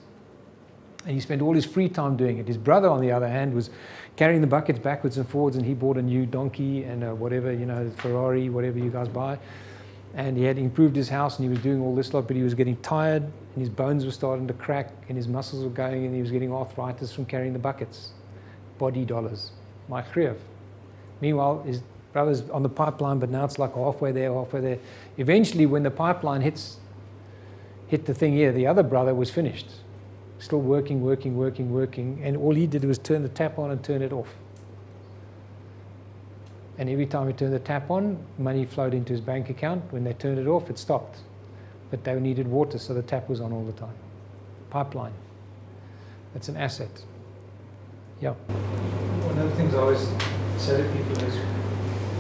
And he spent all his free time doing it. His brother, on the other hand, was carrying the buckets backwards and forwards, and he bought a new donkey and whatever, Ferrari, whatever you guys buy. And he had improved his house, and he was doing all this lot, but he was getting tired, and his bones were starting to crack, and his muscles were going, and he was getting arthritis from carrying the buckets. Body dollars. My chriv. Meanwhile, his brother's on the pipeline, but now it's like halfway there, halfway there. Eventually, when the pipeline hit the thing here, the other brother was finished. Still working, and all he did was turn the tap on and turn it off. And every time he turned the tap on, money flowed into his bank account. When they turned it off, it stopped. But they needed water, so the tap was on all the time. Pipeline. That's an asset. Yeah. One of the things I always say to people is,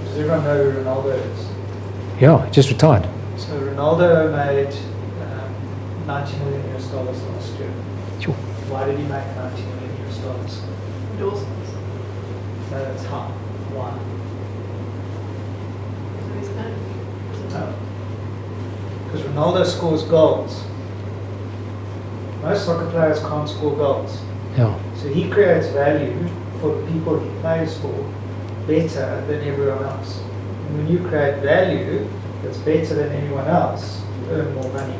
does everyone know who Ronaldo is? Yeah, he just retired. So Ronaldo made $90 million last year. Sure. Why did he make $90 million? Endorsements. No, that's high. Why? So he's no. No. Because Ronaldo scores goals. Most soccer players can't score goals. Yeah. So he creates value for the people he plays for better than everyone else. And when you create value that's better than anyone else, you earn more money.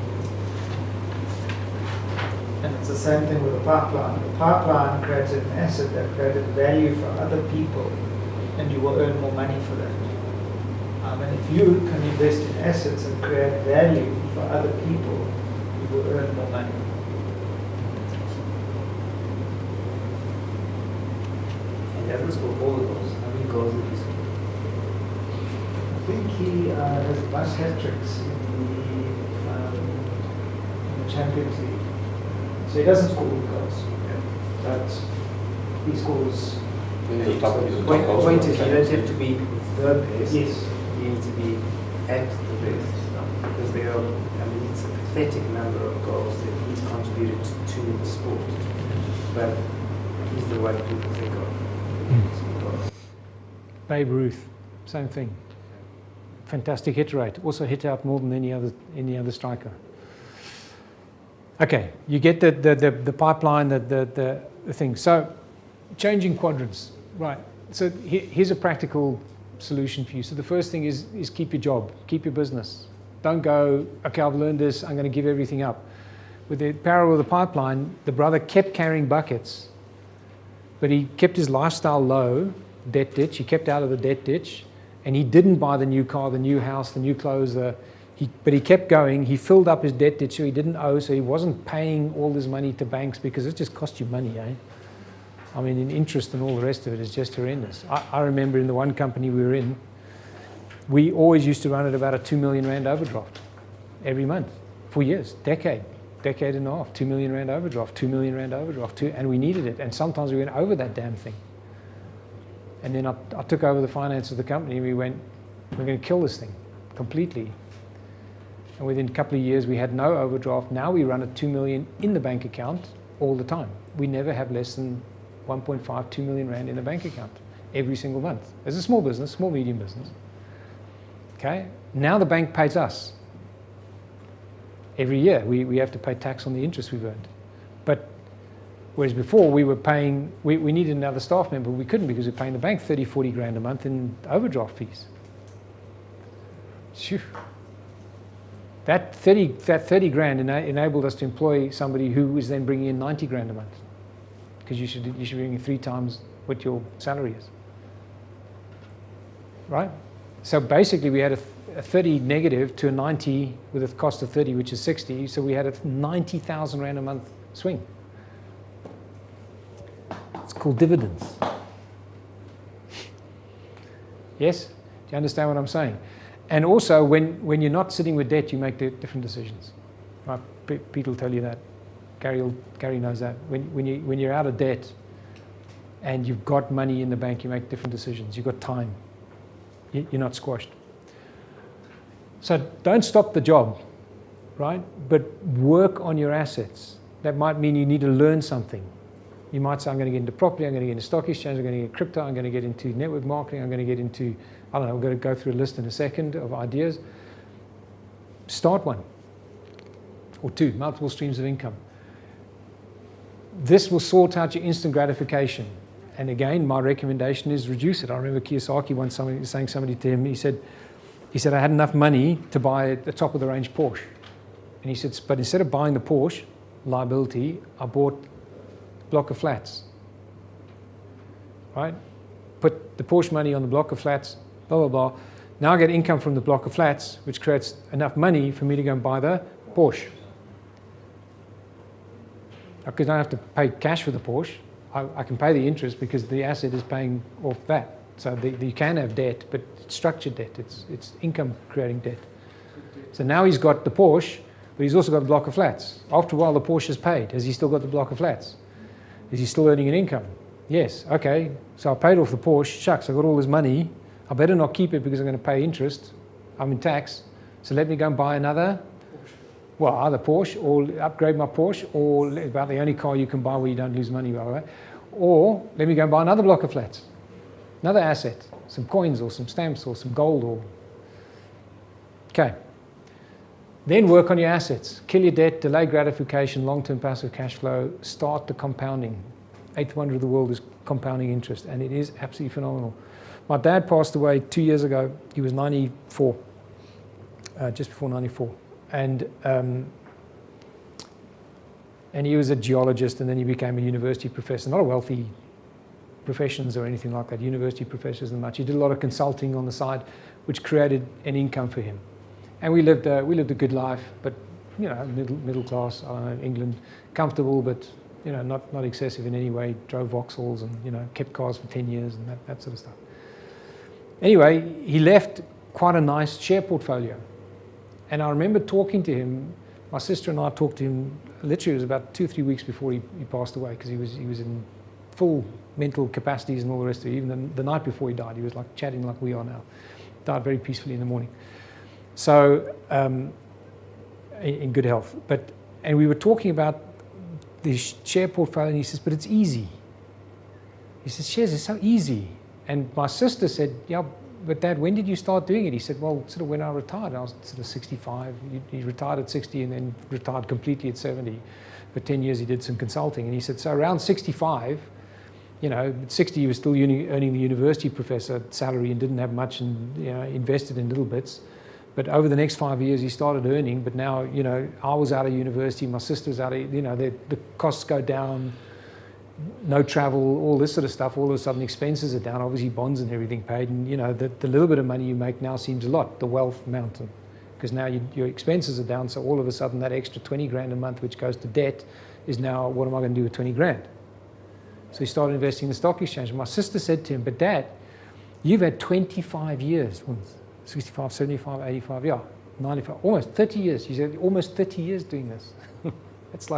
And it's the same thing with the pipeline. The pipeline created an asset that created value for other people, and you will earn more money for that. And if you can invest in assets and create value for other people, you will earn more money. And that was for all the goals. How many goals did he score? I think he has most hat tricks in the Champions League. So he doesn't score all goals, but he scores. The point is, you don't have to be the best. Yes. You need to be at the best. Because there are, I mean, it's a pathetic number of goals that he's contributed to the sport. But he's the one people think of. Babe Ruth, same thing. Fantastic hit rate. Also hit out more than any other striker. Okay, you get the pipeline, the thing. So, changing quadrants, right? So here's a practical solution for you. So the first thing is keep your job, keep your business. Don't go, okay, I've learned this, I'm going to give everything up. With the parallel of the pipeline, the brother kept carrying buckets, but he kept his lifestyle low, debt ditch. He kept out of the debt ditch, and he didn't buy the new car, the new house, the new clothes, but he kept going. He filled up his debt ditch so he didn't owe, so he wasn't paying all this money to banks because it just cost you money, eh? I mean, in interest and all the rest of it is just horrendous. I remember in the one company we were in, we always used to run at about a 2 million rand overdraft every month for years, decade and a half, 2 million rand overdraft, 2 million rand overdraft, and we needed it. And sometimes we went over that damn thing. And then I took over the finance of the company and we went, we're going to kill this thing completely. And within a couple of years, we had no overdraft. Now we run at 2 million in the bank account all the time. We never have less than 1.5, 2 million rand in the bank account every single month. As a small business, small, medium business. Okay? Now the bank pays us. Every year, we have to pay tax on the interest we've earned. But whereas before we were paying, we needed another staff member, we couldn't because we were paying the bank 30, 40 grand a month in overdraft fees. Phew. That 30 grand enabled us to employ somebody who was then bringing in 90 grand a month. Because you should bring in 3 times what your salary is. Right? So basically we had a 30 negative to a 90 with a cost of 30, which is 60. So we had a 90,000 rand a month swing. It's called dividends. Yes? Do you understand what I'm saying? And also, when you're not sitting with debt, you make different decisions. Right? Pete will tell you that. Gary knows that. When you're out of debt and you've got money in the bank, you make different decisions. You've got time. You're not squashed. So don't stop the job, right? But work on your assets. That might mean you need to learn something. You might say, I'm going to get into property, I'm going to get into stock exchange, I'm going to get into crypto, I'm going to get into network marketing, I'm going to get into, I don't know, I'm going to go through a list in a second of ideas. Start one or 2, multiple streams of income. This will sort out your instant gratification. And again, my recommendation is reduce it. I remember Kiyosaki once saying somebody to him, he said, I had enough money to buy a top of the range Porsche. And he said, but instead of buying the Porsche liability, I bought a block of flats. Right? Put the Porsche money on the block of flats, blah, blah, blah. Now I get income from the block of flats, which creates enough money for me to go and buy the Porsche. Because I don't have to pay cash for the Porsche. I can pay the interest because the asset is paying off that. So you can have debt, but it's structured debt. It's income creating debt. So now he's got the Porsche, but he's also got a block of flats. After a while, the Porsche is paid. Has he still got the block of flats? Is he still earning an income? Yes. Okay. So I paid off the Porsche. Shucks, I got all this money. I better not keep it because I'm going to pay interest. I'm in tax. So let me go and buy another. Well, either Porsche or upgrade my Porsche, or about the only car you can buy where you don't lose money, by the way. Or let me go and buy another block of flats, another asset. some coins or some stamps or some gold or... Okay. Then work on your assets. Kill your debt, delay gratification, long-term passive cash flow, start the compounding. Eighth wonder of the world is compounding interest, and it is absolutely phenomenal. My dad passed away 2 years ago. He was 94, just before 94. And he was a geologist, and then he became a university professor. Not a wealthy professions or anything like that, university professors and much. He did a lot of consulting on the side, which created an income for him. And we lived a good life, but you know, middle class, England, comfortable, but you know, not excessive in any way. Drove Vauxhalls and you know, kept cars for 10 years and that sort of stuff. Anyway, he left quite a nice share portfolio, and I remember talking to him. My sister and I talked to him. Literally, it was about 2 or 3 weeks before he passed away, because he was in full mental capacities and all the rest of it. Even the night before he died, he was like chatting like we are now. Died very peacefully in the morning. So, in good health. And we were talking about the share portfolio, and he says, but it's easy. He says, shares is so easy. And my sister said, yeah, but Dad, when did you start doing it? He said, well, sort of when I retired. I was sort of 65. He retired at 60 and then retired completely at 70. For 10 years he did some consulting. And he said, so around 65, you know, at 60 he was still earning the university professor salary and didn't have much, and you know, invested in little bits. But over the next 5 years he started earning. But now, you know, I was out of university, my sister was out of, you know, the costs go down, no travel, all this sort of stuff. All of a sudden expenses are down, obviously bonds and everything paid. And, you know, the little bit of money you make now seems a lot, the wealth mountain. Because now your expenses are down, so all of a sudden that extra 20 grand a month which goes to debt is now, what am I going to do with 20 grand? So he started investing in the stock exchange. My sister said to him, but Dad, you've had 25 years, 65, 75, 85, yeah, 95, almost 30 years. He said, almost 30 years doing this. That's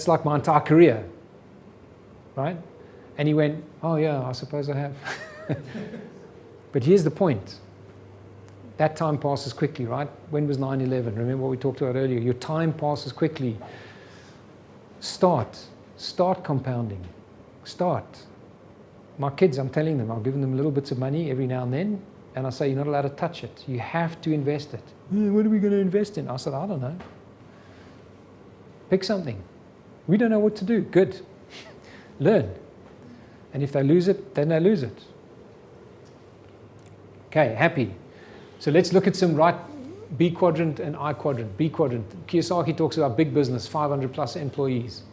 like my entire career, right? And he went, oh yeah, I suppose I have. But here's the point. That time passes quickly, right? When was 9/11? Remember what we talked about earlier? Your time passes quickly. Start compounding. Start. My kids, I'm telling them, I've given them little bits of money every now and then, and I say, you're not allowed to touch it. You have to invest it. What are we going to invest in? I said, I don't know. Pick something. We don't know what to do. Good. Learn. And if they lose it, then they lose it. Okay, happy. So let's look at some B quadrant and I quadrant. B quadrant. Kiyosaki talks about big business, 500 plus employees.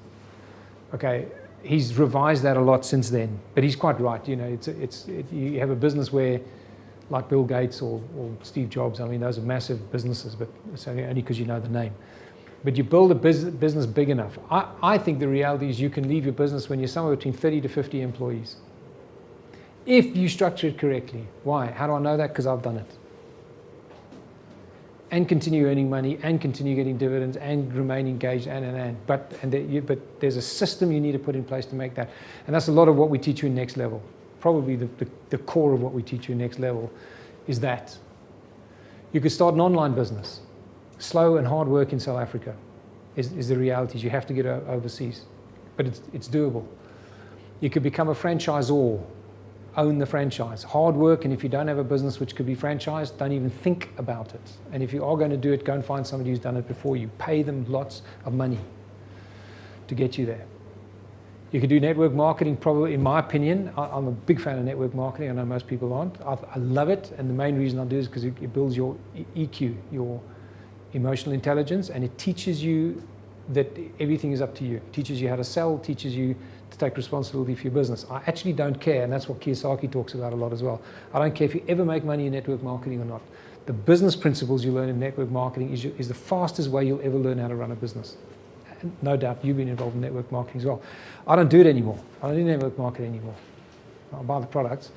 Okay, he's revised that a lot since then, but he's quite right. You know, you have a business where, like Bill Gates or Steve Jobs, I mean, those are massive businesses, but it's only because you know the name. But you build a business big enough. I think the reality is you can leave your business when you're somewhere between 30 to 50 employees, if you structure it correctly. Why? How do I know that? Because I've done it. And continue earning money, and continue getting dividends, and remain engaged, but there's a system you need to put in place to make that. And that's a lot of what we teach you in Next Level. Probably the core of what we teach you in Next Level is that. You could start an online business. Slow and hard work in South Africa is the reality. You have to get overseas, but it's doable. You could become a franchisor. Own the franchise. Hard work, and if you don't have a business which could be franchised, don't even think about it. And if you are going to do it, go and find somebody who's done it before you. Pay them lots of money to get you there. You could do network marketing, probably, in my opinion. I'm a big fan of network marketing. I know most people aren't. I love it, and the main reason I do is because it builds your EQ, your emotional intelligence, and it teaches you that everything is up to you. It teaches you how to sell, teaches you to take responsibility for your business. I actually don't care, and that's what Kiyosaki talks about a lot as well. I don't care if you ever make money in network marketing or not. The business principles you learn in network marketing is the fastest way you'll ever learn how to run a business. And no doubt you've been involved in network marketing as well. I don't do it anymore. I don't do network marketing anymore. I buy the products,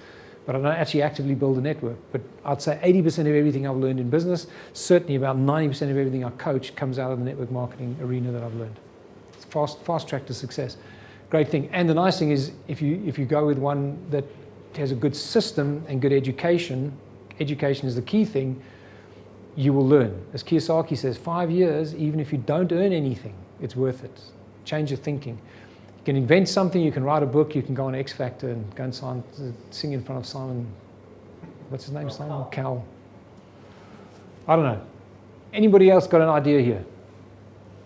but I don't actually actively build a network. But I'd say 80% of everything I've learned in business, certainly about 90% of everything I coach, comes out of the network marketing arena that I've learned. It's fast track to success. Great thing. And the nice thing is, if you go with one that has a good system and good education is the key thing, you will learn. As Kiyosaki says, 5 years, even if you don't earn anything, it's worth it. Change your thinking. You can invent something, you can write a book, you can go on X Factor and go and sing in front of Simon What's his name? Simon Cowell. I don't know. Anybody else got an idea here?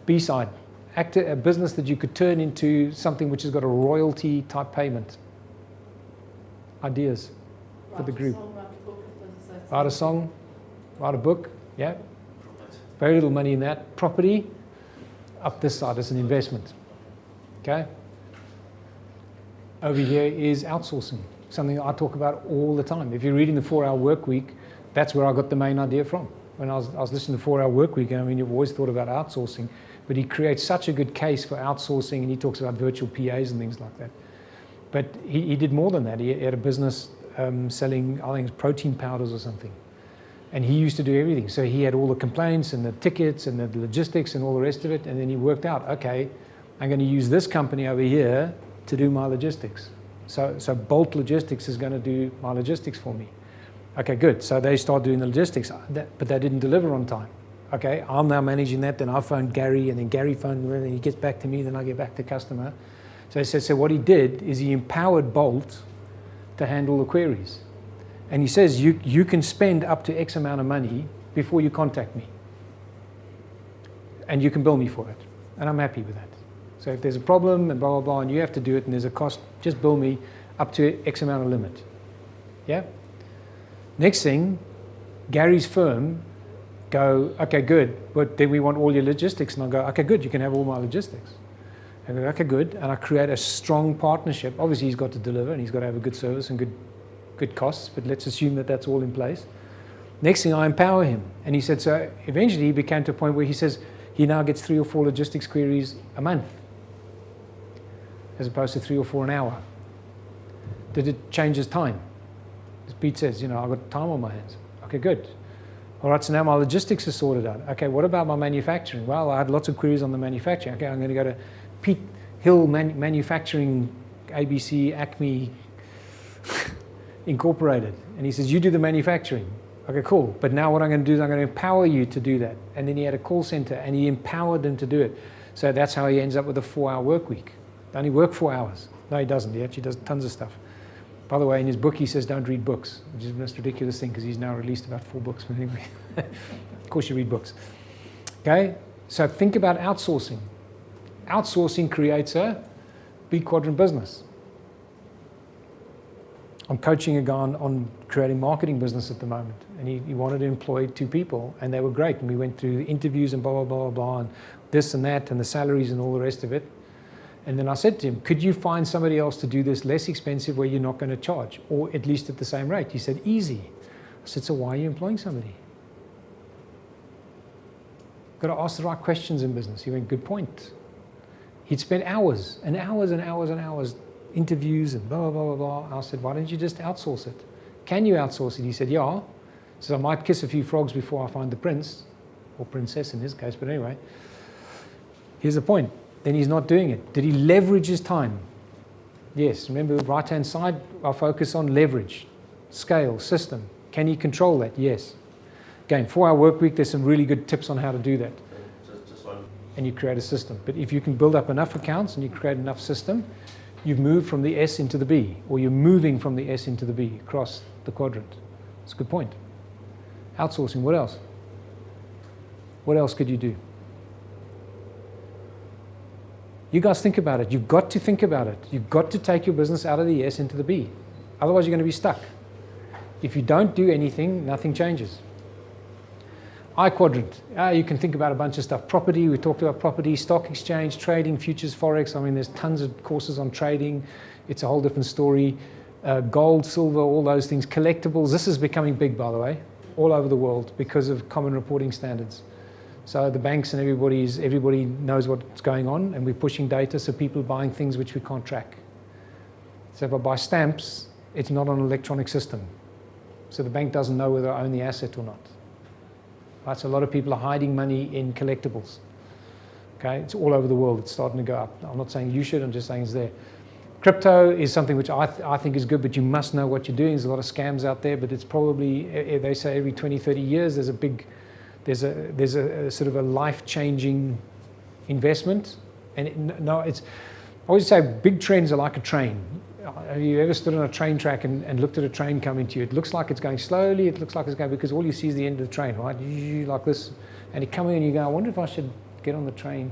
B-side. A business that you could turn into something which has got a royalty type payment. Ideas for the group. Write a song, write a book, yeah. Very little money in that. Property, up this side, it's an investment. Okay? Over here is outsourcing, something I talk about all the time. If you're reading the 4-Hour Work Week, that's where I got the main idea from. When I was listening to 4-Hour Work Week, I mean, you've always thought about outsourcing, but he creates such a good case for outsourcing, and he talks about virtual PAs and things like that. But he did more than that. He had a business selling, I think it's protein powders or something. And he used to do everything. So he had all the complaints and the tickets and the logistics and all the rest of it. And then he worked out, okay, I'm going to use this company over here to do my logistics. So Bolt Logistics is going to do my logistics for me. Okay, good. So they start doing the logistics, but they didn't deliver on time. Okay, I'm now managing that. Then I phoned Gary, and then Gary phoned me, and he gets back to me. Then I get back to customer. So he said, so what he did is he empowered Bolt to handle the queries. And he says, you can spend up to X amount of money before you contact me. And you can bill me for it. And I'm happy with that. So if there's a problem and blah, blah, blah, and you have to do it and there's a cost, just bill me up to X amount of limit. Yeah? Next thing, Gary's firm go, okay, good, but then we want all your logistics. And I go, okay, good, you can have all my logistics. I go, okay, good. And I create a strong partnership. Obviously, he's got to deliver and he's got to have a good service and good costs, but let's assume that that's all in place. Next thing, I empower him. And he said, so eventually he became to a point where he says he now gets 3 or 4 logistics queries a month, as opposed to 3 or 4 an hour. Did it change his time? As Pete says, I've got time on my hands. Okay, good. All right, so now my logistics is sorted out. Okay, what about my manufacturing? Well, I had lots of queries on the manufacturing. Okay, I'm going to go to Pete Hill Manufacturing, ABC, Acme, Incorporated. And he says, you do the manufacturing. Okay, cool. But now what I'm going to do is I'm going to empower you to do that. And then he had a call center and he empowered them to do it. So that's how he ends up with a 4-hour work week. They only work 4 hours. No, he doesn't. He actually does tons of stuff. By the way, in his book, he says don't read books, which is the most ridiculous thing because he's now released about 4 books. But anyway, of course you read books. Okay, so think about outsourcing. Outsourcing creates a big quadrant business. I'm coaching a guy on creating marketing business at the moment, and he wanted to employ 2 people, and they were great. And we went through the interviews and blah, blah, blah, blah, and this and that, and the salaries and all the rest of it. And then I said to him, could you find somebody else to do this less expensive where you're not going to charge, or at least at the same rate? He said, easy. I said, so why are you employing somebody? Got to ask the right questions in business. He went, good point. He'd spend hours and hours and hours and hours interviews and blah, blah, blah, blah. I said, why don't you just outsource it? Can you outsource it? He said, yeah. So I might kiss a few frogs before I find the prince, or princess in his case, but anyway. Here's the point. Then he's not doing it. Did he leverage his time? Yes. Remember, the right-hand side, I'll focus on leverage, scale, system. Can he control that? Yes. Again, 4-hour work week, there's some really good tips on how to do that. Just one. And you create a system. But if you can build up enough accounts and you create enough system, you've moved from the S into the B, or you're moving from the S into the B across the quadrant. That's a good point. Outsourcing, what else? What else could you do? You guys think about it. You've got to think about it. You've got to take your business out of the S into the B. Otherwise, you're going to be stuck. If you don't do anything, nothing changes. I quadrant. You can think about a bunch of stuff. Property, we talked about property, stock exchange, trading, futures, forex. I mean, there's tons of courses on trading. It's a whole different story. Gold, silver, all those things. Collectibles. This is becoming big, by the way, all over the world because of common reporting standards. So the banks and everybody knows what's going on, and we're pushing data, so people are buying things which we can't track. So if I buy stamps, it's not on an electronic system. So the bank doesn't know whether I own the asset or not. Right, so a lot of people are hiding money in collectibles. Okay, it's all over the world. It's starting to go up. I'm not saying you should, I'm just saying it's there. Crypto is something which I think is good, but you must know what you're doing. There's a lot of scams out there, but it's probably, they say every 20, 30 years there's a sort of a life-changing investment. And I always say big trends are like a train. have you ever stood on a train track and looked at a train coming to you? It looks like it's going slowly, it looks like it's going, because all you see is the end of the train, right? Like this. And you come in and you go, I wonder if I should get on the train.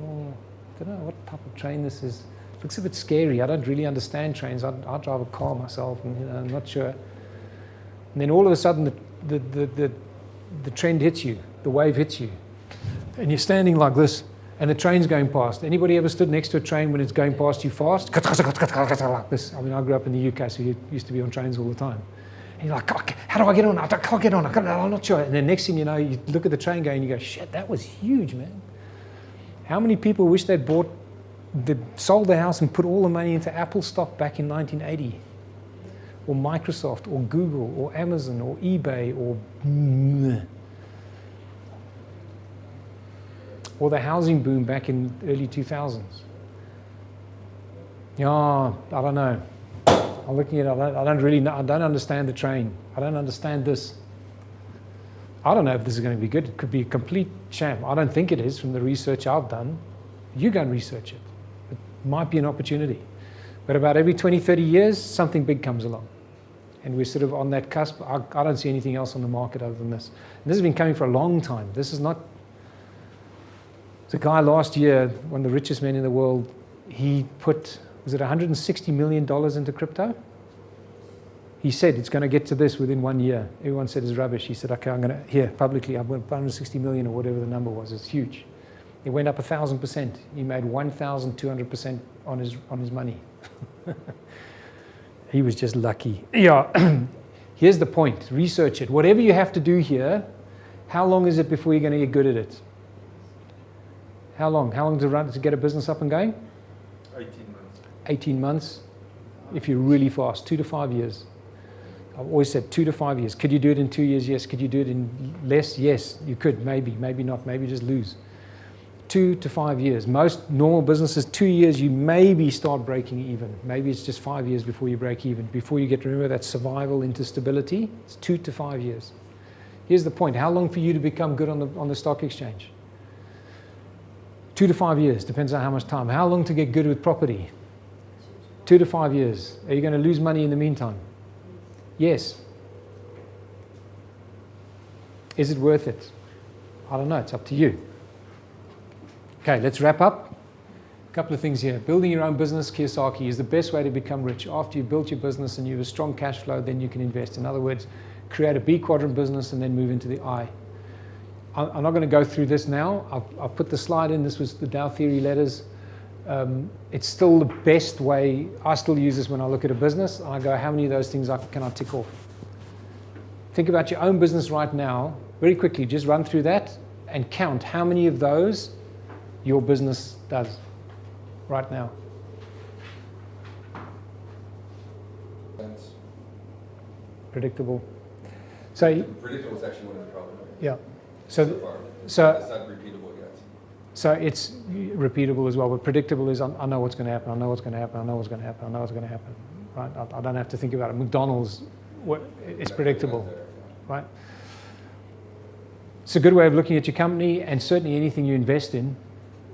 Oh, I don't know what type of train this is. It looks a bit scary. I don't really understand trains. I drive a car myself, and I'm not sure. And then all of a sudden, the trend hits you, the wave hits you, and you're standing like this, and the train's going past. Anybody ever stood next to a train when it's going past you fast? Like this. I mean, I grew up in the UK, so you used to be on trains all the time. And you're like, how do I get on? I can't get on. I'm not sure. And then next thing you know, you look at the train going, and you go, shit, that was huge, man. How many people wish they'd sold their house and put all the money into Apple stock back in 1980? Or Microsoft, or Google, or Amazon, or eBay, or the housing boom back in the early 2000s. Yeah, I don't know. I'm looking at it, I don't really know. I don't understand the train. I don't understand this. I don't know if this is going to be good. It could be a complete sham. I don't think it is from the research I've done. You go and research it. It might be an opportunity. But about every 20, 30 years, something big comes along. And we're sort of on that cusp. I don't see anything else on the market other than this. And this has been coming for a long time. This is not... There's a guy last year, one of the richest men in the world, he put, was it $160 million into crypto? He said it's going to get to this within 1 year. Everyone said it's rubbish. He said, okay, I'm going to, here, publicly, I went 160 million or whatever the number was. It's huge. It went up 1,000%. He made 1,200% on his money. He was just lucky. Yeah. Here's the point. Research it. Whatever you have to do here, how long is it before you're going to get good at it? How long? How long to get a business up and going? 18 months. 18 months. If you're really fast, 2 to 5 years. I've always said 2 to 5 years. Could you do it in 2 years? Yes. Could you do it in less? Yes. You could. Maybe. Maybe not. Maybe just lose. 2 to 5 years. Most normal businesses, 2 years, you maybe start breaking even. Maybe it's just 5 years before you break even. Before you get, remember, that survival into stability. It's 2 to 5 years. Here's the point. How long for you to become good on the stock exchange? 2 to 5 years. Depends on how much time. How long to get good with property? 2 to 5 years. Are you going to lose money in the meantime? Yes. Is it worth it? I don't know. It's up to you. Okay, let's wrap up. A couple of things here. Building your own business, Kiyosaki, is the best way to become rich. After you've built your business and you have a strong cash flow, then you can invest. In other words, create a B quadrant business and then move into the I. I'm not going to go through this now. I've put the slide in. This was the Dow Theory letters. It's still the best way. I still use this when I look at a business. I go, how many of those things can I tick off? Think about your own business right now. Very quickly, just run through that and count how many of those your business does right now. Predictable. So predictable is actually one of the problems. Yeah. So It's not repeatable yet. So it's repeatable as well, but predictable is I know what's going to happen, I know what's going to happen, I know what's going to happen, I know what's going to happen, right? I don't have to think about it. McDonald's, it's predictable, right? It's a good way of looking at your company, and certainly anything you invest in.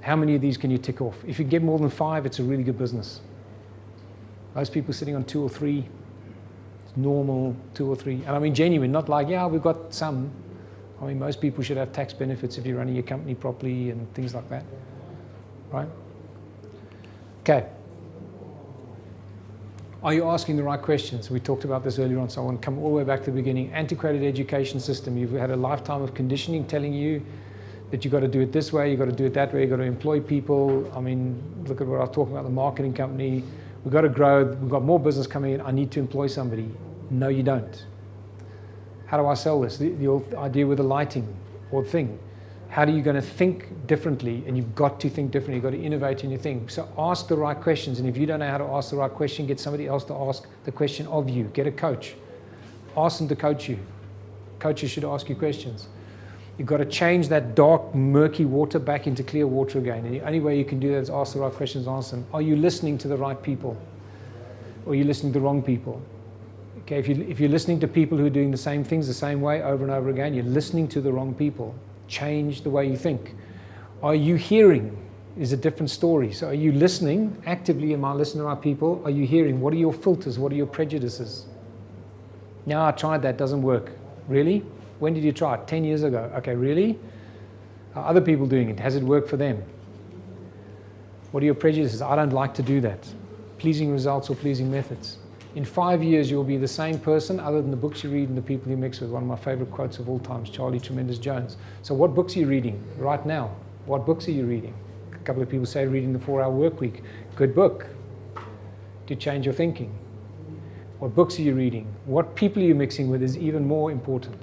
How many of these can you tick off? If you get more than 5, it's a really good business. Most people sitting on 2 or 3, it's normal 2 or 3. And I mean genuine, not like, yeah, we've got some. I mean, most people should have tax benefits if you're running your company properly and things like that, right? Okay. Are you asking the right questions? We talked about this earlier on, so I want to come all the way back to the beginning. Antiquated education system. You've had a lifetime of conditioning telling you that you've got to do it this way, you've got to do it that way, you've got to employ people. I mean, look at what I was talking about, the marketing company. We've got to grow, we've got more business coming in, I need to employ somebody. No, you don't. How do I sell this? The old idea with the lighting or thing. How are you going to think differently? And you've got to think differently. You've got to innovate in your thing. So ask the right questions. And if you don't know how to ask the right question, get somebody else to ask the question of you. Get a coach. Ask them to coach you. Coaches should ask you questions. You've got to change that dark, murky water back into clear water again. And the only way you can do that is ask the right questions, answer them. Are you listening to the right people? Or are you listening to the wrong people? Okay, if you're listening to people who are doing the same things the same way over and over again, you're listening to the wrong people. Change the way you think. Are you hearing is a different story. So are you listening actively? Am I listening to my people? Are you hearing? What are your filters? What are your prejudices? No, I tried that, doesn't work. Really? When did you try it? 10 years ago. Okay, really? Are other people doing it? Has it worked for them? What are your prejudices? I don't like to do that. Pleasing results or pleasing methods. In 5 years, you'll be the same person other than the books you read and the people you mix with. One of my favorite quotes of all times, Charlie Tremendous Jones. So what books are you reading right now? What books are you reading? A couple of people say reading the 4-Hour Workweek. Good book to change your thinking. What books are you reading? What people are you mixing with is even more important.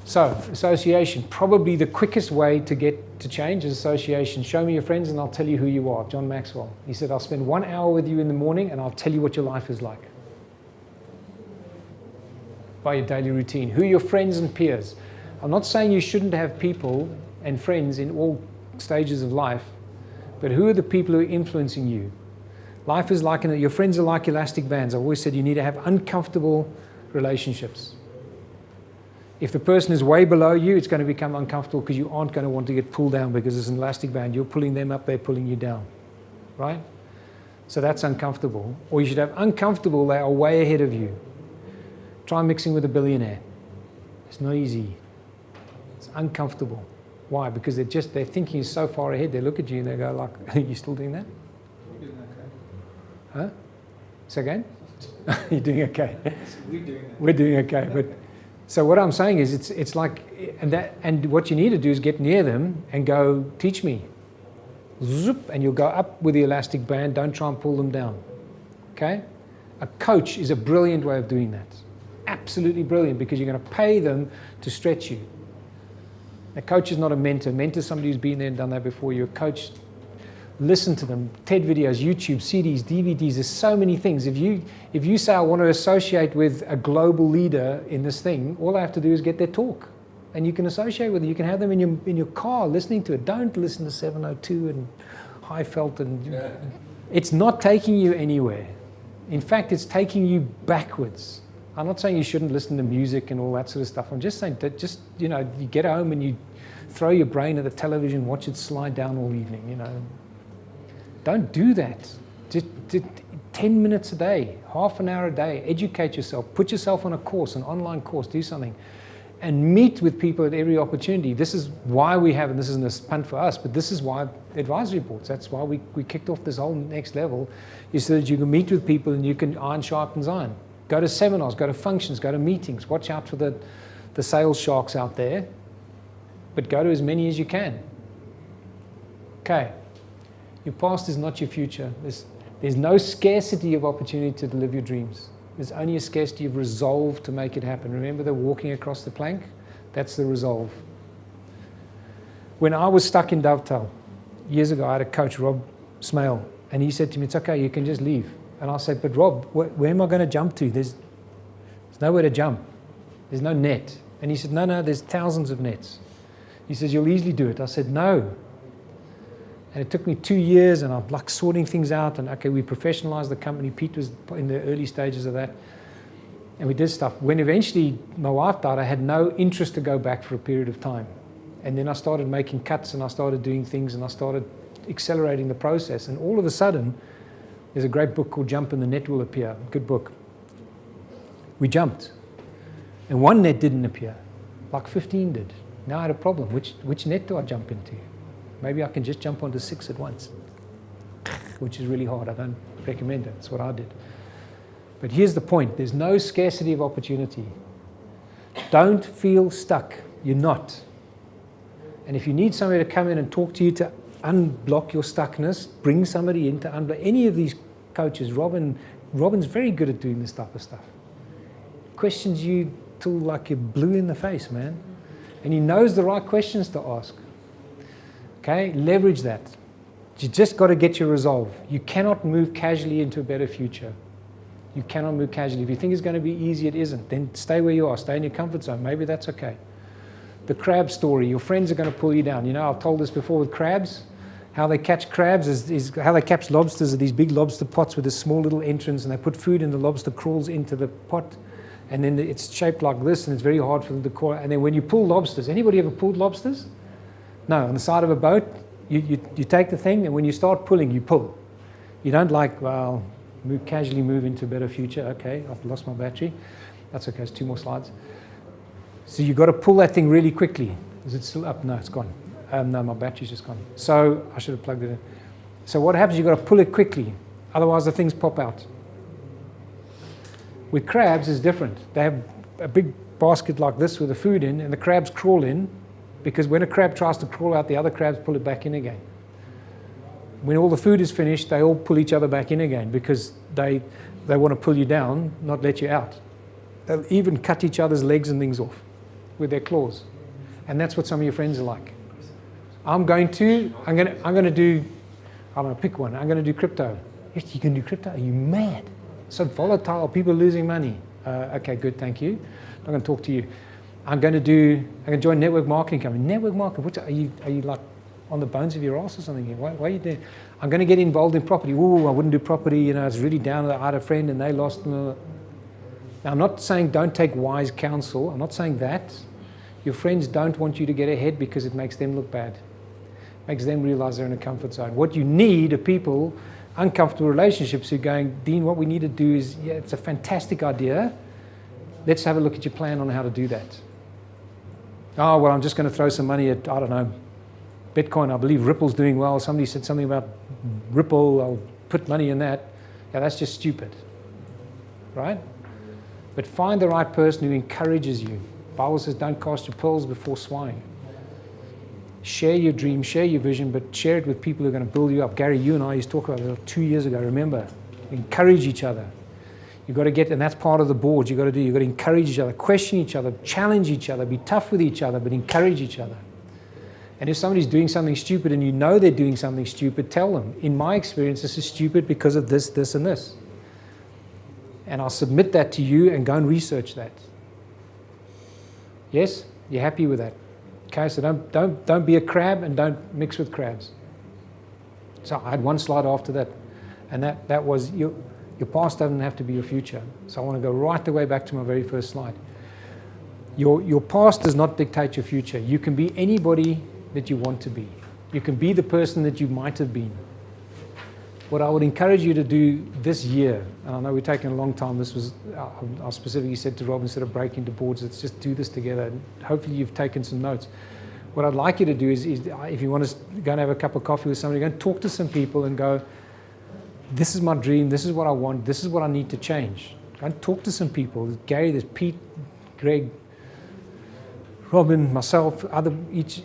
So, association, probably the quickest way to get to change is association. Show me your friends and I'll tell you who you are. John Maxwell. He said, I'll spend 1 hour with you in the morning and I'll tell you what your life is like. By your daily routine. Who are your friends and peers? I'm not saying you shouldn't have people and friends in all stages of life, but who are the people who are influencing you? Life is like, your friends are like elastic bands. I've always said you need to have uncomfortable relationships. If the person is way below you, it's going to become uncomfortable because you aren't going to want to get pulled down because it's an elastic band. You're pulling them up, they're pulling you down. Right? So that's uncomfortable. Or you should have uncomfortable, they are way ahead of you. Try mixing with a billionaire. It's not easy. It's uncomfortable. Why? Because their thinking is so far ahead. They look at you and they go like, are you still doing that? Huh? Say again? You're doing okay. We're doing okay. But so what I'm saying is it's like, and what you need to do is get near them and go, teach me. Zoop, and you'll go up with the elastic band. Don't try and pull them down. Okay? A coach is a brilliant way of doing that. Absolutely brilliant, because you're going to pay them to stretch you. A coach is not a mentor. Mentor is somebody who's been there and done that before. You're a coach. Listen to them. TED videos, YouTube, CDs, DVDs. There's so many things. If you say I want to associate with a global leader in this thing, all I have to do is get their talk, and you can associate with it. You can have them in your car listening to it. Don't listen to 702 and Highfeld, and it's not taking you anywhere. In fact, it's taking you backwards. I'm not saying you shouldn't listen to music and all that sort of stuff. I'm just saying that you get home and you throw your brain at the television, watch it slide down all evening, Don't do that. Just 10 minutes a day, half an hour a day, educate yourself, put yourself on a course, an online course, do something, and meet with people at every opportunity. This is why we have, and this isn't a punt for us, but this is why advisory boards, that's why we kicked off this whole next level, is so that you can meet with people and you can iron sharpens iron. Go to seminars, go to functions, go to meetings. Watch out for the sales sharks out there, but go to as many as you can. Okay. Your past is not your future. There's no scarcity of opportunity to live your dreams. There's only a scarcity of resolve to make it happen. Remember the walking across the plank? That's the resolve. When I was stuck in Dovetail, years ago, I had a coach, Rob Smale, and he said to me, it's okay, you can just leave. And I said, but Rob, where am I going to jump to? There's nowhere to jump. There's no net. And he said, no, there's thousands of nets. He says, you'll easily do it. I said, no. And it took me 2 years, and I'm like sorting things out. And okay, we professionalized the company. Pete was in the early stages of that. And we did stuff. When eventually my wife died, I had no interest to go back for a period of time. And then I started making cuts, and I started doing things, and I started accelerating the process. And all of a sudden, there's a great book called Jump and the Net Will Appear. Good book. We jumped. And one net didn't appear. Like 15 did. Now I had a problem. Which net do I jump into? Maybe I can just jump onto 6 at once, which is really hard. I don't recommend it. That's what I did. But here's the point. There's no scarcity of opportunity. Don't feel stuck. You're not. And if you need somebody to come in and talk to you to unblock your stuckness, bring somebody in to unblock. Any of these coaches, Robin's very good at doing this type of stuff. Questions you till like you're blue in the face, man. And he knows the right questions to ask. Okay, leverage that. You just got to get your resolve. You cannot move casually into a better future. You cannot move casually. If you think it's going to be easy, it isn't. Then stay where you are. Stay in your comfort zone. Maybe that's okay. The crab story. Your friends are going to pull you down. I've told this before with crabs. How they catch crabs is how they catch lobsters are these big lobster pots with a small little entrance, and they put food in, the lobster crawls into the pot, and then it's shaped like this, and it's very hard for them to crawl. And then when you pull lobsters, anybody ever pulled lobsters? No, on the side of a boat, You take the thing, and when you start pulling, you pull. You don't like, well, casually move into a better future. Okay, I've lost my battery. That's okay, it's 2 more slides. So you've got to pull that thing really quickly. Is it still up? No, it's gone. No, my battery's just gone. So I should have plugged it in. So what happens, you've got to pull it quickly. Otherwise, the things pop out. With crabs, it's different. They have a big basket like this with the food in, and the crabs crawl in, because when a crab tries to crawl out, the other crabs pull it back in again. When all the food is finished, they all pull each other back in again, because they want to pull you down, not let you out. They'll even cut each other's legs and things off with their claws. And that's what some of your friends are like. I'm going to pick one. I'm going to do crypto. Yes, you can do crypto. Are you mad? So volatile. People are losing money. Okay, good. Thank you. I'm going to talk to you. I'm going to join network marketing company. Network marketing. Are you like on the bones of your ass or something here? Why are you doing? I'm going to get involved in property. Ooh, I wouldn't do property. It's really down. I had a friend and they lost. Now, I'm not saying don't take wise counsel. I'm not saying that. Your friends don't want you to get ahead because it makes them look bad. Makes them realize they're in a comfort zone. What you need are people, uncomfortable relationships, who are going, Dean, what we need to do is, yeah, it's a fantastic idea. Let's have a look at your plan on how to do that. Oh, well, I'm just going to throw some money at, I don't know, Bitcoin. I believe Ripple's doing well. Somebody said something about Ripple. I'll put money in that. Yeah, that's just stupid, right? But find the right person who encourages you. The Bible says don't cast your pearls before swine. Share your dream, share your vision, but share it with people who are going to build you up. Gary, you and I used to talk about it 2 years ago, remember? Encourage each other. You've got to get, and that's part of the board you've got to do. You've got to encourage each other, question each other, challenge each other, be tough with each other, but encourage each other. And if somebody's doing something stupid and you know they're doing something stupid, tell them. In my experience, this is stupid because of this, this, and this. And I'll submit that to you and go and research that. Yes? You're happy with that? Okay, so don't be a crab and don't mix with crabs. So I had one slide after that, and that was your past doesn't have to be your future. So I want to go right the way back to my very first slide. Your past does not dictate your future. You can be anybody that you want to be. You can be the person that you might have been. What I would encourage you to do this year, and I know we're taking a long time, this was, I specifically said to Rob, instead of breaking into boards, let's just do this together. And hopefully you've taken some notes. What I'd like you to do is if you want to go and have a cup of coffee with somebody, go and talk to some people and go, this is my dream, this is what I want, this is what I need to change. Go and talk to some people. There's Gary, there's Pete, Greg, Robin, myself, each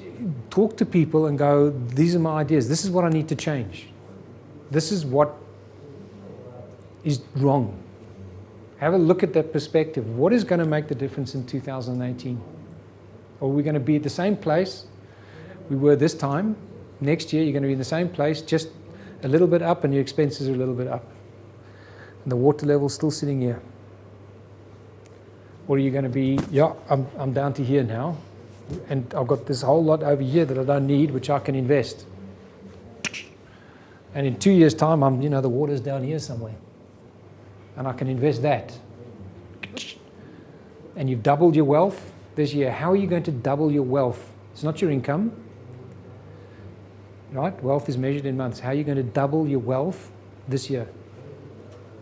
talk to people and go, these are my ideas, this is what I need to change. This is what is wrong. Have a look at that perspective. What is going to make the difference in 2018? Or are we going to be at the same place we were this time? Next year, you're going to be in the same place, just a little bit up, and your expenses are a little bit up. And the water level's still sitting here. Or are you going to be, yeah, I'm down to here now, and I've got this whole lot over here that I don't need, which I can invest. And in 2 years' time, the water's down here somewhere. And I can invest that. And you've doubled your wealth this year. How are you going to double your wealth? It's not your income. Right? Wealth is measured in months. How are you going to double your wealth this year?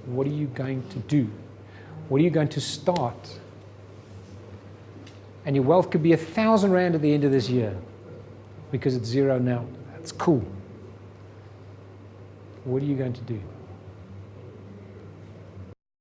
What are you going to do? What are you going to start? And your wealth could be 1,000 Rand at the end of this year because it's zero now. That's cool. What are you going to do?